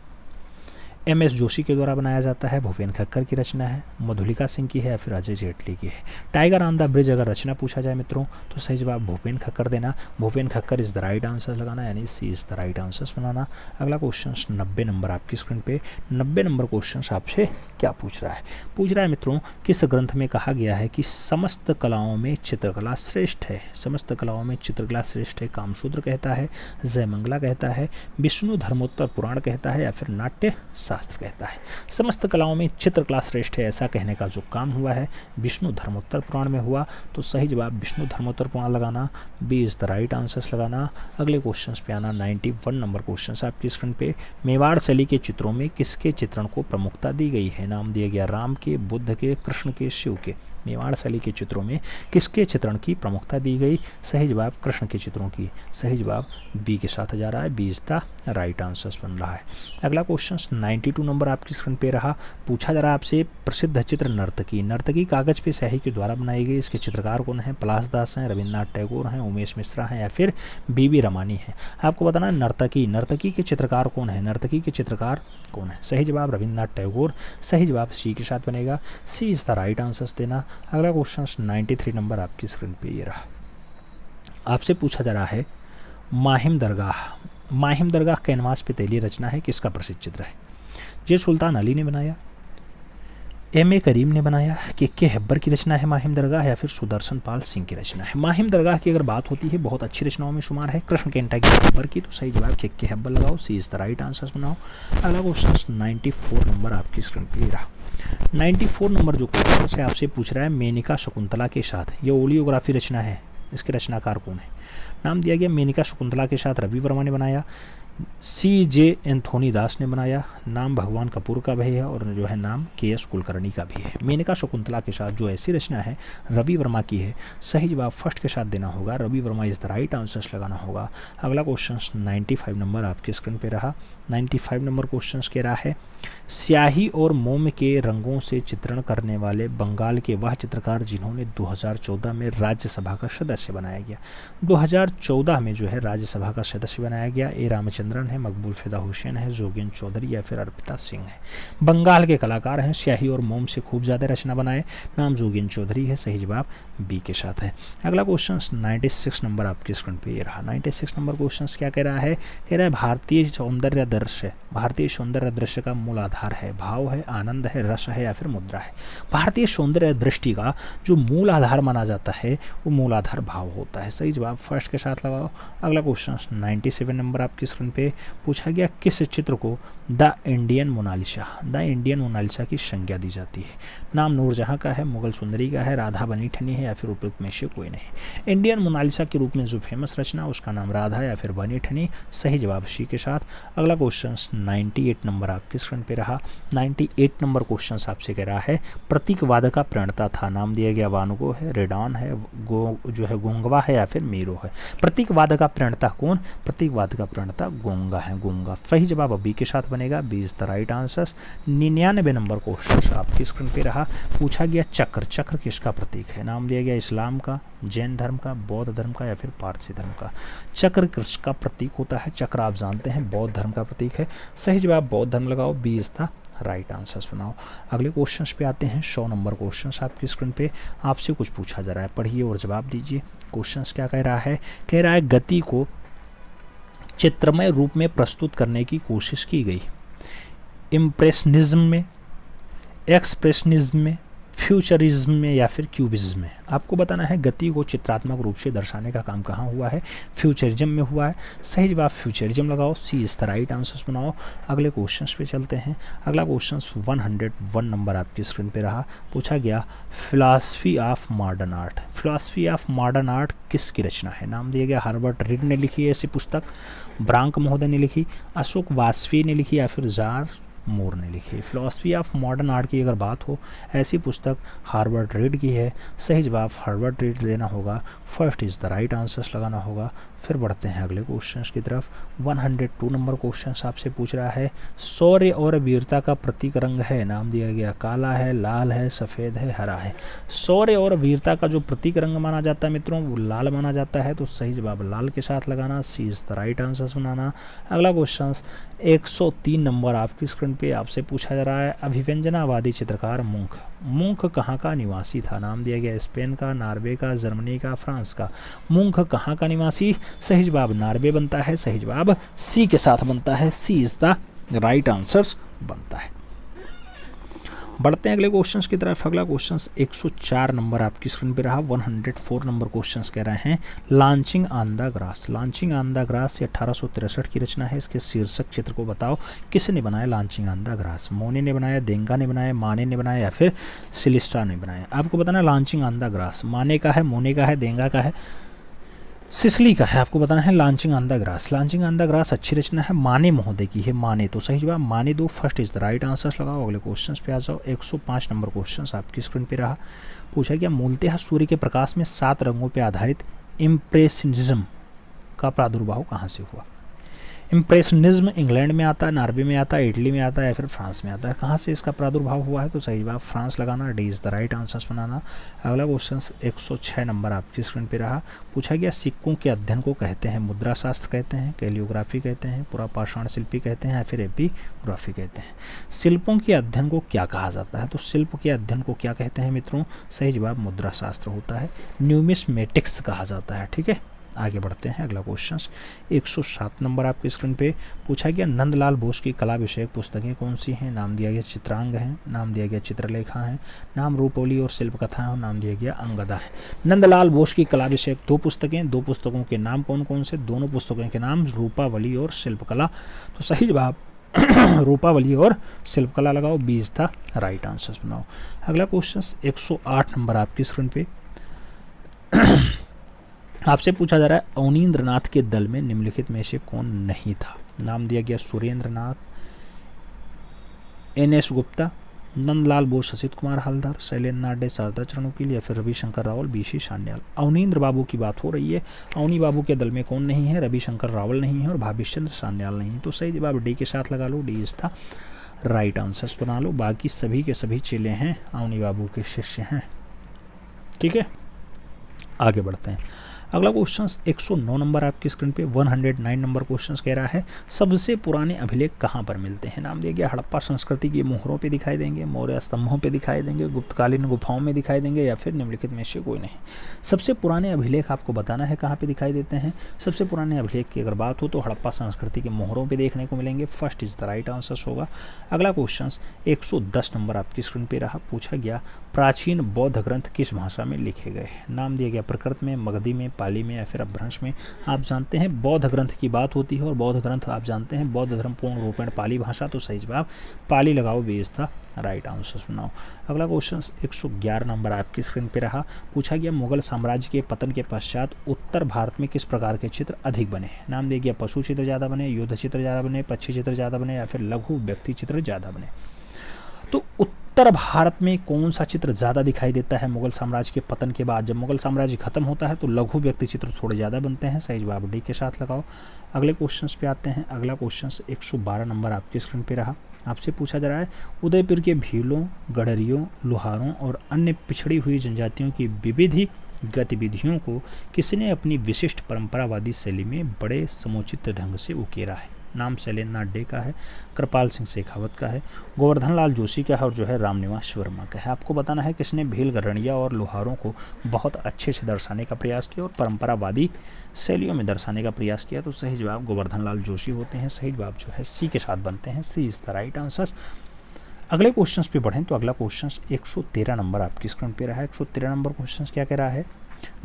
एम.एस. जोशी के द्वारा बनाया जाता है, भूपेन खक्कर की रचना है, मधुलिका सिंह की है या फिर अजय जेटली की है। टाइगर ऑन द ब्रिज अगर रचना पूछा जाए मित्रों तो सही जवाब भूपेन खक्कर देना, Bhupen Khakhar is the right answer लगाना, यानी सी इज़ द राइट आंसर्स बनाना। अगला क्वेश्चन 90 नंबर आपकी स्क्रीन पे। 90 नंबर क्वेश्चन आपसे क्या पूछ रहा है, पूछ रहा है मित्रों किस ग्रंथ में कहा गया है कि समस्त कलाओं में चित्रकला श्रेष्ठ है। समस्त कलाओं में चित्रकला श्रेष्ठ है, कामसूत्र कहता है, जयमंगला कहता है, विष्णु धर्मोत्तर पुराण कहता है या फिर नाट्य शास्त्र कहता है। समस्त कलाओं में चित्रकला श्रेष्ठ है ऐसा कहने का जो काम हुआ है विष्णु धर्मोत्तर पुराण में हुआ, तो सही जवाब विष्णु धर्मोत्तर पुराण लगाना, B is the right answers लगाना। अगले क्वेश्चन पे आना। 91 नंबर क्वेश्चन आपकी स्क्रीन पे। मेवाड़ शैली के चित्रों में किसके चित्रण को प्रमुखता दी गई है। नाम दिया गया राम के, बुद्ध के, कृष्ण के, शिव के। मेवाड़ शैली के चित्रों में किसके चित्रण की प्रमुखता दी गई। सही जवाब कृष्ण के चित्रों की। सही जवाब बी के साथ जा रहा है, B is the right answers बन रहा है। अगला क्वेश्चन 92 नंबर आपकी स्क्रीन पे रहा। पूछा जा रहा है आपसे प्रसिद्ध चित्र नर्तकी। नर्तकी कागज पे स्याही के द्वारा बनाई गई, इसके चित्रकार कौन है। पलाशदास हैं, रविन्द्रनाथ टैगोर हैं, उमेश मिश्रा हैं या फिर बीबी रमानी है। आपको बताना है नर्तकी, नर्तकी के चित्रकार कौन है, नर्तकी के चित्रकार कौन है। सही जवाब रविन्द्रनाथ टैगोर। सही जवाब सी के साथ बनेगा, सी इज़ द राइट आंसर्स देना। अगला क्वेश्चन 93 नंबर आपकी स्क्रीन पे ये रहा। आपसे पूछा जा रहा है माहिम दरगाह। माहिम दरगाह कैनवास पे तैलीय रचना है, किसका प्रसिद्ध चित्र है। जे सुल्तान अली ने बनाया, एम.ए. करीम ने बनाया, के हेब्बर की रचना है माहिम दरगाह या फिर सुदर्शन पाल सिंह की रचना है। माहिम दरगाह की अगर बात होती है बहुत अच्छी रचनाओं में शुमार है, कृष्ण केंटा की हेब्बर की, तो सही जवाब के हेब्बर लगाओ, सी इज़ द राइट आंसर्स बनाओ। अगला क्वेश्चन 94 नंबर आपकी स्क्रीन पे रहा। 94 नंबर जो क्वेश्चन है आपसे पूछ रहा है मेनिका शकुंतला के साथ ये ओलियोग्राफी रचना है, इसके रचनाकार कौन है। नाम दिया गया मेनिका शकुंतला के साथ रवि वर्मा ने बनाया, C.J. एंथोनी दास ने बनाया, नाम भगवान कपूर का भी है और जो है नाम K.S. कुलकर्णी का भी है। मेनका शकुंतला के साथ जो ऐसी रचना है रवि वर्मा की है। सही जवाब फर्स्ट के साथ देना होगा, Ravi Varma is the right answers लगाना होगा। अगला क्वेश्चन 95 नंबर आपके स्क्रीन पे रहा। 95 नंबर क्वेश्चन कह रहा है स्याही और मोम के रंगों से चित्रण करने वाले बंगाल के वह चित्रकार जिन्होंने 2014 में राज्यसभा का सदस्य बनाया गया। 2014 में जो है राज्यसभा का सदस्य बनाया गया, ए रामचंद्र रविचंद्रन है, मकबूल फिदा हुसैन है, जोगेन चौधरी या फिर अर्पिता सिंह है। बंगाल के कलाकार हैं, स्याही और मोम से खूब ज़्यादा रचना बनाए, नाम जोगेन चौधरी है। सही जवाब बी के साथ है। अगला क्वेश्चन 96 नंबर आपकी स्क्रीन पे ये रहा। 96 नंबर क्वेश्चन क्या कह रहा है? कह रहा है भारतीय सौंदर्य दृश्य, भारतीय सौंदर्य दृश्य का मूल आधार है, भाव है, आनंद है, रस है या फिर मुद्रा है। भारतीय सौंदर्य दृष्टि का जो मूल आधार माना जाता है वो मूल आधार भाव होता है। सही जवाब फर्स्ट के साथ लगाओ। अगला क्वेश्चन 97 नंबर आपकी स्क्रीन पे पूछा गया, किस चित्र को the Indian Mona Lisa, the Indian Mona Lisa की संज्ञा दी जाती है? नाम नूरजहां का है, मुगल सुंदरी का है, राधा बनी ठनी है या फिर उपयुक्त में से कोई नहीं। इंडियन मोनालिसा के रूप में जो फेमस रचना उसका नाम राधा या फिर बनी ठनी। सही जवाब सी के साथ। अगला क्वेश्चन 98 नंबर आपकी स्क्रीन पे रहा। 98 नंबर क्वेश्चन आपसे कह रहा है, प्रतीकवाद का प्रणेता था, नाम दिया गया वानुगो है, रेडान है, जो है गोंगवा है या फिर मीरो है। प्रतीकवाद का प्रणेता कौन? प्रतीकवाद का प्रणेता गोंगा है, गोंगा। सही जवाब बी के साथ बनेगा, B is the right answer. 99 number question आपकी स्क्रीन पे रहा। पूछा गया चक्र, चक्र किसका प्रतीक है? नाम दिया गया इस्लाम का, जैन धर्म का, बौद्ध धर्म का या फिर पारसी धर्म का। चक्र किसका प्रतीक होता है? चक्र आप जानते हैं बौद्ध धर्म का प्रतीक है। सही जवाब बौद्ध धर्म लगाओ, B is the right answers बनाओ। अगले क्वेश्चंस पे आते हैं। 100 नंबर क्वेश्चंस आपकी स्क्रीन पे आपसे कुछ पूछा जा रहा है, पढ़िए और जवाब दीजिए। क्वेश्चंस क्या कह रहा है? कह रहा है गति को चित्रमय रूप में प्रस्तुत करने की कोशिश की गई। इम्प्रेशनिज्म में, एक्सप्रेशनिज्म में, फ्यूचरिज्म में या फिर क्यूबिज्म में। आपको बताना है गति को चित्रात्मक रूप से दर्शाने का काम कहाँ हुआ है? फ्यूचरिज्म में हुआ है। सही जवाब फ्यूचरिज्म लगाओ, सी इज द राइट आंसर्स बनाओ। अगले क्वेश्चंस पे चलते हैं। अगला क्वेश्चन 101 नंबर आपकी स्क्रीन पे रहा। पूछा गया philosophy of modern art, philosophy of modern art किसकी रचना है? नाम दिया गया हर्बर्ट रीड ने लिखी है ऐसी पुस्तक, ब्रांक महोदय ने लिखी, अशोक वाजपेयी ने लिखी या फिर जार मोर ने लिखी। फिलॉसफी ऑफ मॉडर्न आर्ट की अगर बात हो, ऐसी पुस्तक हार्वर्ड रीड की है। सही जवाब हार्वर्ड रीड लेना होगा, first is the right answers लगाना होगा। फिर बढ़ते हैं अगले क्वेश्चंस की तरफ। 102 नंबर क्वेश्चंस आपसे पूछ रहा है, शौर्य और वीरता का प्रतीक रंग है? नाम दिया गया काला है, लाल है, सफ़ेद है, हरा है। शौर्य और वीरता का जो प्रतीक रंग माना जाता है मित्रों वो लाल माना जाता है, तो सही जवाब लाल के साथ लगाना, सी इज द राइट आंसर्स बनाना। अगला क्वेश्चन 103 नंबर आपकी स्क्रीन पे आपसे पूछा जा रहा है, अभिव्यंजनावादी चित्रकार मुंख, मुंख कहाँ का निवासी था? नाम दिया गया स्पेन का, नॉर्वे का, जर्मनी का, फ्रांस का। मुंख कहाँ का निवासी? सही जवाब नॉर्वे बनता है, सही जवाब सी के साथ बनता है, सी इज द राइट आंसर्स बनता है। बढ़ते हैं अगले क्वेश्चंस की तरफ। अगला क्वेश्चंस 104 नंबर आपकी स्क्रीन पे रहा। 104 नंबर क्वेश्चंस कह रहे हैं, launching on the grass, launching on the grass ये 1863 की रचना है। इसके शीर्षक चित्र को बताओ, किसने बनाया लॉन्चिंग ऑन द ग्रास? मोने ने बनाया, देंगा ने बनाया, माने ने बनाया या फिर सिलिस्ट्रा ने बनाया? आपको बताना लॉन्चिंग ऑन द ग्रास माने का है, मोने का है, देंगा का है, सिसली का है। आपको बताना है launching on the grass. Launching on the grass अच्छी रचना है, माने महोदय की है, माने, तो सही जवाब माने दो, first is the right answers लगाओ। अगले क्वेश्चंस पे आ जाओ। 105 नंबर क्वेश्चंस आपकी स्क्रीन पे रहा। पूछा गया मूलतः सूर्य के प्रकाश में 7 रंगों पे आधारित इम्प्रेशनिज्म का प्रादुर्भाव कहाँ से हुआ? इम्प्रेशनिज्म इंग्लैंड में आता है, नॉर्वे में आता है, इटली में आता है या फिर फ्रांस में आता है। कहाँ से इसका प्रादुर्भाव हुआ है? तो सही जवाब फ्रांस लगाना, D is the right answers बनाना। अगला क्वेश्चन 106 नंबर आपकी स्क्रीन पे रहा। पूछा गया सिक्कों के अध्ययन को कहते हैं मुद्रा शास्त्र कहते हैं, कैलियोग्राफी कहते हैं, पुरापाषाण शिल्पी कहते हैं या फिर एपिग्राफी कहते हैं। शिल्पों के अध्ययन को क्या कहा जाता है? तो शिल्प के अध्ययन को क्या कहते हैं मित्रों? सही जवाब मुद्रा शास्त्र होता है, न्यूमिस्मेटिक्स कहा जाता है। ठीक है, आगे बढ़ते हैं। अगला क्वेश्चन 107 नंबर आपकी स्क्रीन पे पूछा गया नंदलाल बोस की कला विषयक पुस्तकें कौन सी हैं? नाम दिया गया चित्रांग है, नाम दिया गया चित्रलेखा है, नाम रूपवली और शिल्प कथा है, नाम दिया गया अंगदा है। नंदलाल बोस की कला विषयक 2 पुस्तकें, 2 पुस्तकों के नाम कौन कौन से? दोनों पुस्तकों के नाम रूपावली और शिल्पकला, तो सही जवाब रूपावली और शिल्पकला लगाओ, B is the right answers बनाओ। अगला क्वेश्चन 108 नंबर आपकी स्क्रीन पे आपसे पूछा जा रहा है अवनींद्रनाथ के दल में निम्नलिखित में से कौन नहीं था? नाम दिया गया सुरेंद्रनाथ, NS गुप्ता, नंदलाल बोस, असित कुमार हल्दर, शैलेंद्र नाडे, शारदा चरणोकील या फिर रविशंकर रावल, BC सान्याल। अवनींद्र बाबू की बात हो रही है, अवनी बाबू के दल में कौन नहीं है? रविशंकर रावल नहीं है और भावेश चंद्र सान्याल नहीं है, तो सही जवाब डी के साथ लगा लो, D is the right answers बना लो। बाकी सभी के सभी चेले हैं, अवनी बाबू के शिष्य हैं। ठीक है, आगे बढ़ते हैं। अगला क्वेश्चन 109 नंबर आपकी स्क्रीन पे 109 नंबर क्वेश्चन कह रहा है सबसे पुराने अभिलेख कहाँ पर मिलते हैं। नाम दिया गया हड़प्पा संस्कृति की मोहरों पे दिखाई देंगे, मौर्य स्तंभों पे दिखाई देंगे, गुप्तकालीन गुफाओं में दिखाई देंगे या फिर निम्नलिखित में से कोई नहीं। सबसे पुराने अभिलेख आपको बताना है कहाँ पे दिखाई देते हैं। सबसे पुराने अभिलेख की अगर बात हो तो हड़प्पा संस्कृति के मोहरों पे देखने को मिलेंगे। First is the right answer होगा। अगला क्वेश्चन 110 नंबर आपकी स्क्रीन पे रहा। पूछा गया प्राचीन बौद्ध ग्रंथ किस भाषा में लिखे गए। नाम दिया गया प्रकृत में, मगधी में, पाली में या फिर अपभ्रंश में। आप जानते हैं बौद्ध ग्रंथ की बात होती है और बौद्ध ग्रंथ आप जानते हैं बौद्ध धर्म पूर्ण रूपेण पाली भाषा, तो सही जवाब पाली लगाओ, B is the right answer सुनाओ। अगला क्वेश्चन 111 नंबर आपकी स्क्रीन पे रहा। पूछा गया मुगल साम्राज्य के पतन के पश्चात उत्तर भारत में किस प्रकार के चित्र अधिक बने। नाम दिया गया पशु चित्र ज़्यादा बने, युद्ध चित्र ज़्यादा बने, पक्षी चित्र ज़्यादा बने या फिर लघु व्यक्ति चित्र ज़्यादा बने। तो उत्तर भारत में कौन सा चित्र ज़्यादा दिखाई देता है मुगल साम्राज्य के पतन के बाद। जब मुगल साम्राज्य खत्म होता है तो लघु व्यक्ति चित्र थोड़े ज़्यादा बनते हैं। सही जवाब डी के साथ लगाओ। अगले क्वेश्चन पे आते हैं। अगला क्वेश्चन 112 नंबर आपकी स्क्रीन पे रहा। आपसे पूछा जा रहा है उदयपुर के भीलों, गडरियों, लोहारों और अन्य पिछड़ी हुई जनजातियों की विविध गतिविधियों को किसने अपनी विशिष्ट परंपरावादी शैली में बड़े समुचित ढंग से उकेरा है। नाम शैलेंद्र नाथ डे का है, कृपाल सिंह शेखावत का है, गोवर्धन लाल जोशी का है और जो है रामनिवास वर्मा का है। आपको बताना है किसने भील, गडरिया और लोहारों को बहुत अच्छे से दर्शाने का प्रयास किया और परंपरावादी शैलियों में दर्शाने का प्रयास किया। तो सही जवाब गोवर्धन लाल जोशी होते हैं। सही जवाब जो है सी के साथ बनते हैं। सी इज द राइट आंसर। अगले क्वेश्चन पे बढ़ें तो अगला क्वेश्चन 113 नंबर आपकी स्क्रीन पे रहा है। 113 नंबर क्वेश्चन क्या कह रहा है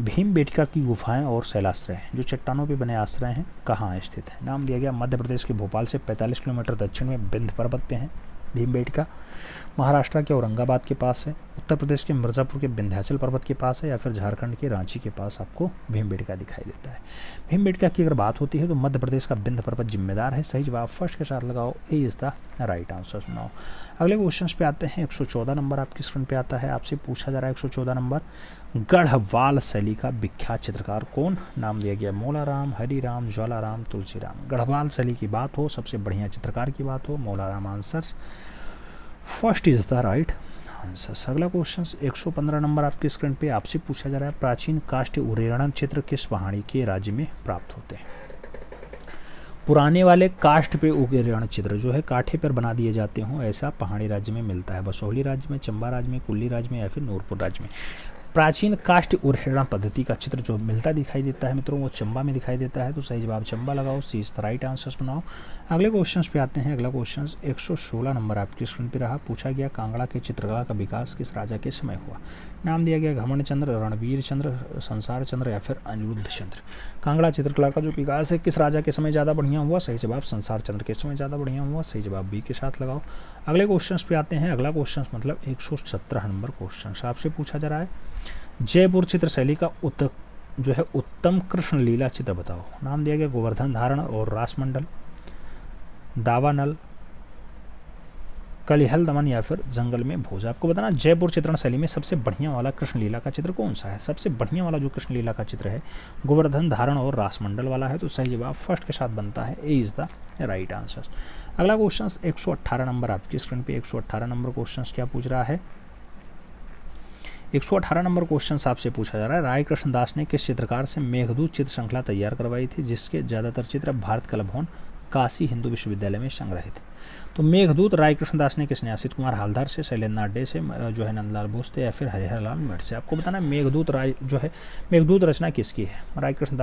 भीमबेटका की गुफाएं और शैलाश्रय जो चट्टानों पे बने आश्रय हैं कहाँ स्थित है। नाम दिया गया मध्य प्रदेश के भोपाल से 45 किलोमीटर दक्षिण में विंध्य पर्वत पे है भीमबेटका। महाराष्ट्र के औरंगाबाद के पास है, उत्तर प्रदेश के मिर्ज़ापुर के विंध्याचल पर्वत के पास है या फिर झारखंड के रांची के पास आपको भीमबेटका दिखाई देता है। भीमबेटका की अगर बात होती है तो मध्य प्रदेश का विंध्य पर्वत जिम्मेदार है। सही जवाब फर्स्ट के साथ लगाओ, A is the right answer सुनाओ। अगले क्वेश्चन पे आते हैं। 114 नंबर आपकी स्क्रीन पे आता है। आपसे पूछा जा रहा है 114 नंबर गढ़वाल शैली का विख्यात चित्रकार कौन। नाम दिया गया मौलाराम, हरिराम, ज्वालाराम, तुलसीराम। गढ़वाल शैली की बात हो, सबसे बढ़िया चित्रकार की बात हो, Maularam answers first is the right answer. अगला क्वेश्चन 115 नंबर आपकी स्क्रीन पे आपसे पूछा जा रहा है प्राचीन काष्ठ उरेणन चित्र किस पहाड़ी के राज्य में प्राप्त होते हैं। पुराने वाले काष्ठ पे उरेणन चित्र जो है काठे पर बना दिए जाते हों ऐसा पहाड़ी राज्य में मिलता है। बसोहली राज्य में, चंबा राज्य में, कुल्ली राज्य में या फिर नूरपुर राज्य में। प्राचीन काष्ठ उरेणन पद्धति का चित्र जो मिलता दिखाई देता है मित्रों वो चंबा में दिखाई देता है। तो सही जवाब चंबा लगाओ, सी इज द राइट आंसर बनाओ। अगले क्वेश्चन पे आते हैं। अगला क्वेश्चन 116 नंबर आपकी स्क्रीन पे रहा। पूछा गया कांगड़ा के चित्रकला का विकास किस राजा के समय हुआ। नाम दिया गया घमंड चंद्र, रणवीर चंद्र, संसार चंद्र या फिर अनिरुद्ध चंद्र। कांगड़ा चित्रकला का जो विकास है किस राजा के समय ज़्यादा बढ़िया हुआ। सही जवाब संसार चंद्र के समय ज़्यादा बढ़िया हुआ। सही जवाब बी के साथ लगाओ। अगले क्वेश्चन पे आते हैं। अगला क्वेश्चन मतलब 117 नंबर क्वेश्चन आपसे पूछा जा रहा है जयपुर चित्र शैली का जो है उत्तम कृष्ण लीला चित्र बताओ। नाम दिया गया गोवर्धन धारण और रासमंडल, दावानल, कलिहल दमन या फिर जंगल में भोज। आपको बताना जयपुर चित्रण शैली में सबसे बढ़िया वाला कृष्ण लीला का चित्र कौन सा है। सबसे बढ़िया वाला जो कृष्ण लीला का चित्र है गोवर्धन धारण और रासमंडल वाला है। तो सही जवाब फर्स्ट के साथ बनता है, A is the right answer. अगला क्वेश्चन 118 नंबर आपकी स्क्रीन पे 118 नंबर क्वेश्चन क्या पूछ रहा है। 118 नंबर क्वेश्चन आपसे पूछा जा रहा है राय कृष्ण दास ने किस चित्रकार से मेघदूत चित्र श्रृंखला तैयार करवाई थी जिसके ज़्यादातर चित्र भारत कला भवन काशी हिंदू विश्वविद्यालय में संग्रहित। तो मेघदूत राय कृष्ण दास ने किसने असित कुमार हालदार से, शैलेंद्र नाथ डे से, जो है नंदलाल बोस से या फिर हरिहर लाल मेढ़ से। आपको बताना है मेघदूत राय जो है मेघदूत रचना किसकी है। राय कृष्ण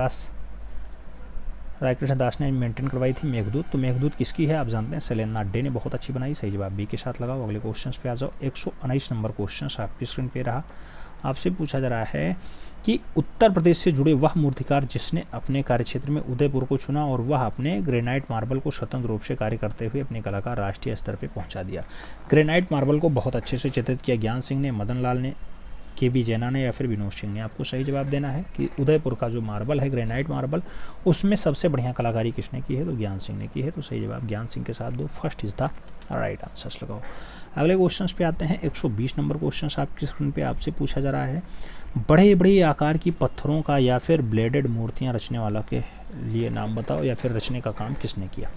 दास ने मेंटेन करवाई थी मेघदूत। तो मेघदूत किसकी है आप जानते हैं शैलेंद्र नाथ डे ने बहुत अच्छी बनाई। सही जवाब बी के साथ लगाओ। अगले क्वेश्चन पे आ जाओ। 119 नंबर क्वेश्चन आपकी स्क्रीन पे रहा। आपसे पूछा जा रहा है कि उत्तर प्रदेश से जुड़े वह मूर्तिकार जिसने अपने कार्यक्षेत्र में उदयपुर को चुना और वह अपने ग्रेनाइट मार्बल को स्वतंत्र रूप से कार्य करते हुए अपने कला का राष्ट्रीय स्तर पर पहुंचा दिया। ग्रेनाइट मार्बल को बहुत अच्छे से चित्रित किया ज्ञान सिंह ने, मदन लाल ने, के.बी. जैना ने या फिर विनोद सिंह ने। आपको सही जवाब देना है कि उदयपुर का जो मार्बल है ग्रेनाइट मार्बल उसमें सबसे बढ़िया कलाकारी किसने की है तो ज्ञान सिंह ने की है। तो सही जवाब ज्ञान सिंह के साथ दो, first is the right answer लगाओ। अगले क्वेश्चन पे आते हैं। 120 नंबर क्वेश्चन आपकी स्क्रीन पे आपसे पूछा जा रहा है बड़े बड़े आकार की पत्थरों का या फिर ब्लेडेड मूर्तियाँ रचने वाला के लिए नाम बताओ या फिर रचने का काम किसने किया।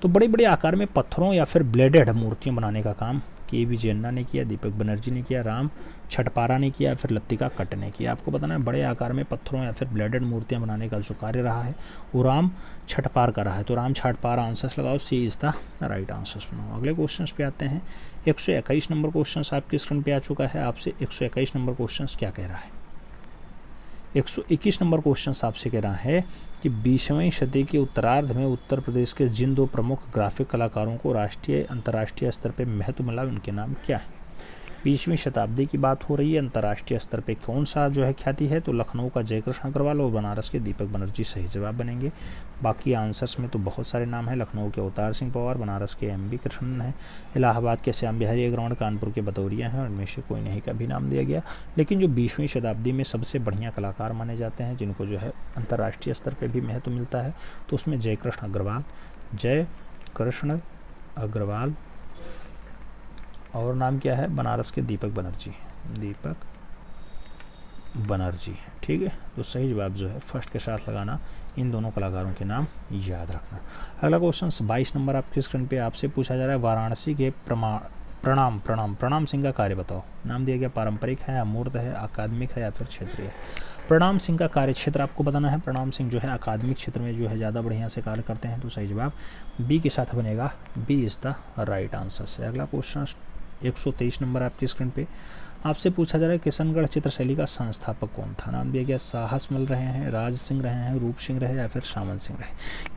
तो बड़े बड़े आकार में पत्थरों या फिर ब्लेडेड मूर्तियाँ बनाने का काम के.वी. जैन्ना ने किया, दीपक बनर्जी ने किया, राम छठपारा ने किया, फिर लतिका कट ने किया। आपको बताना है बड़े आकार में पत्थरों या फिर ब्लेडेड मूर्तियाँ बनाने का जो कार्य रहा है वो राम छठपार का रहा है। तो राम छठपार आंसर्स लगाओ, सी इज़ द राइट आंसर्स बनाओ। अगले क्वेश्चन पे आते हैं। 121 नंबर क्वेश्चन आपके स्क्रीन पे आ चुका है। आपसे 121 नंबर क्वेश्चन क्या कह रहा है? 121 नंबर क्वेश्चन आपसे कह रहा है कि 20वीं सदी के उत्तरार्ध में उत्तर प्रदेश के जिन दो प्रमुख ग्राफिक कलाकारों को राष्ट्रीय अंतर्राष्ट्रीय स्तर पर महत्व मिला उनके नाम क्या है? 20वीं शताब्दी की बात हो रही है, अंतर्राष्ट्रीय स्तर पे कौन सा जो है ख्याति है? तो लखनऊ का जयकृष्ण अग्रवाल और बनारस के दीपक बनर्जी सही जवाब बनेंगे। बाकी आंसर्स में तो बहुत सारे नाम हैं। लखनऊ के अवतार सिंह पवार, बनारस के एम बी कृष्णन है, इलाहाबाद के श्याम बिहारी अग्रवाल, कानपुर के बतौरिया हैं, और इनमें से कोई नहीं का भी नाम दिया गया। लेकिन जो 20वीं शताब्दी में सबसे बढ़िया कलाकार माने जाते हैं, जिनको जो है अंतर्राष्ट्रीय स्तर पर भी महत्व मिलता है, तो उसमें जयकृष्ण अग्रवाल और नाम क्या है? बनारस के दीपक बनर्जी। ठीक है, तो सही जवाब जो है फर्स्ट के साथ लगाना, इन दोनों कलाकारों के नाम याद रखना। अगला क्वेश्चन 22 नंबर आपके स्क्रीन पे आपसे पूछा जा रहा है, वाराणसी के प्रणाम सिंह का कार्य बताओ। नाम दिया गया पारंपरिक है, अमूर्त है, अकादमिक है या फिर क्षेत्रीय। प्रणाम सिंह का कार्य क्षेत्र आपको बताना है। प्रणाम सिंह जो है अकादमिक क्षेत्र में जो है ज़्यादा बढ़िया से कार्य करते हैं, तो सही जवाब बी के साथ बनेगा, B is the right answer से। अगला क्वेश्चन 123 नंबर आपकी स्क्रीन पे आपसे पूछा जा रहा है, किशनगढ़ चित्रशैली का संस्थापक कौन था? नाम दिया गया साहस मल रहे हैं, राज सिंह रहे हैं, रूप सिंह रहे या फिर सामंत सिंह रहे।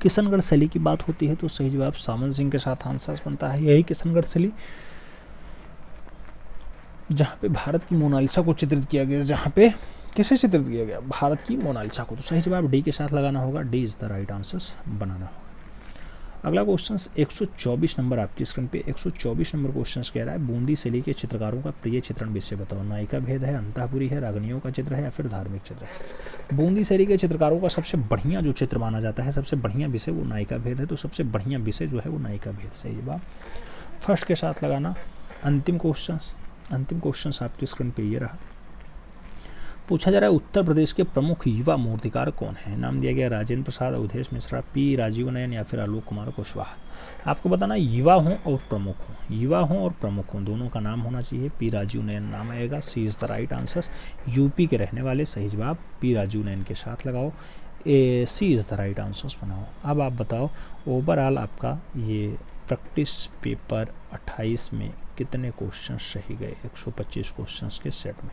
किशनगढ़ शैली की बात होती है तो सही जवाब सामंत सिंह के साथ आंसर बनता है। यही किशनगढ़ शैली जहाँ पे भारत की मोनालिसा को चित्रित किया गया, जहाँ पे किसे चित्रित किया गया? भारत की मोनालिसा को। तो सही जवाब डी के साथ लगाना होगा, D is the right answer बनाना होगा। अगला क्वेश्चन 124 नंबर आपकी स्क्रीन पे 124 नंबर क्वेश्चन कह रहा है, बूंदी शैली के चित्रकारों का प्रिय चित्रण विषय बताओ। नायिका भेद है, अंतापुरी है, रागनियों का चित्र है या फिर धार्मिक चित्र है। बूंदी शैली के चित्रकारों का सबसे बढ़िया जो चित्र माना जाता है, सबसे बढ़िया विषय वो नायिका भेद है, तो सबसे बढ़िया विषय जो है वो नायिका भेद। सही जवाब फर्स्ट के साथ लगाना। अंतिम क्वेश्चन आपकी स्क्रीन पे ये रहा, पूछा जा रहा है उत्तर प्रदेश के प्रमुख युवा मूर्तिकार कौन है? नाम दिया गया राजेंद्र प्रसाद, अवधेश मिश्रा, पी राजीव नयन या फिर आलोक कुमार कुशवाहा। आपको बताना युवा हों और प्रमुख हों, दोनों का नाम होना चाहिए। पी राजीव नयन नाम आएगा, C is the right answer. UP के रहने वाले, सही जवाब पी राजीव नयन के साथ लगाओ, ए सी इज़ द राइट आंसर बनाओ। अब आप बताओ ओवरऑल आपका ये प्रैक्टिस पेपर 28 में कितने क्वेश्चन सही गए 125 क्वेश्चन के सेट में?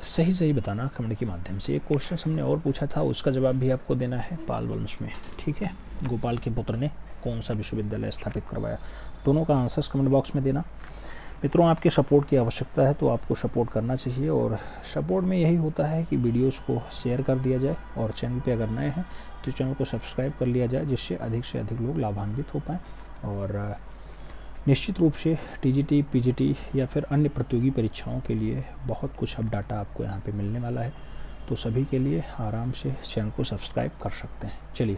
सही बताना कमेंट के माध्यम से। एक क्वेश्चन हमने और पूछा था, उसका जवाब भी आपको देना है पाल वंश में। ठीक है, गोपाल के पुत्र ने कौन सा विश्वविद्यालय स्थापित करवाया? दोनों का आंसर्स कमेंट बॉक्स में देना। मित्रों, आपके सपोर्ट की आवश्यकता है तो आपको सपोर्ट करना चाहिए, और सपोर्ट में यही होता है कि वीडियोस को शेयर कर दिया जाए, और चैनल पे अगर नए हैं तो चैनल को सब्सक्राइब कर लिया जाए, जिससे अधिक से अधिक लोग लाभान्वित हो पाएँ। और निश्चित रूप से टीजीटी, पीजीटी या फिर अन्य प्रतियोगी परीक्षाओं के लिए बहुत कुछ अब डाटा आपको यहाँ पे मिलने वाला है, तो सभी के लिए आराम से चैनल को सब्सक्राइब कर सकते हैं। चलिए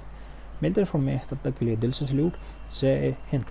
मिलते हैं में, तब तक के लिए दिल से सल्यूट, जय हिंद।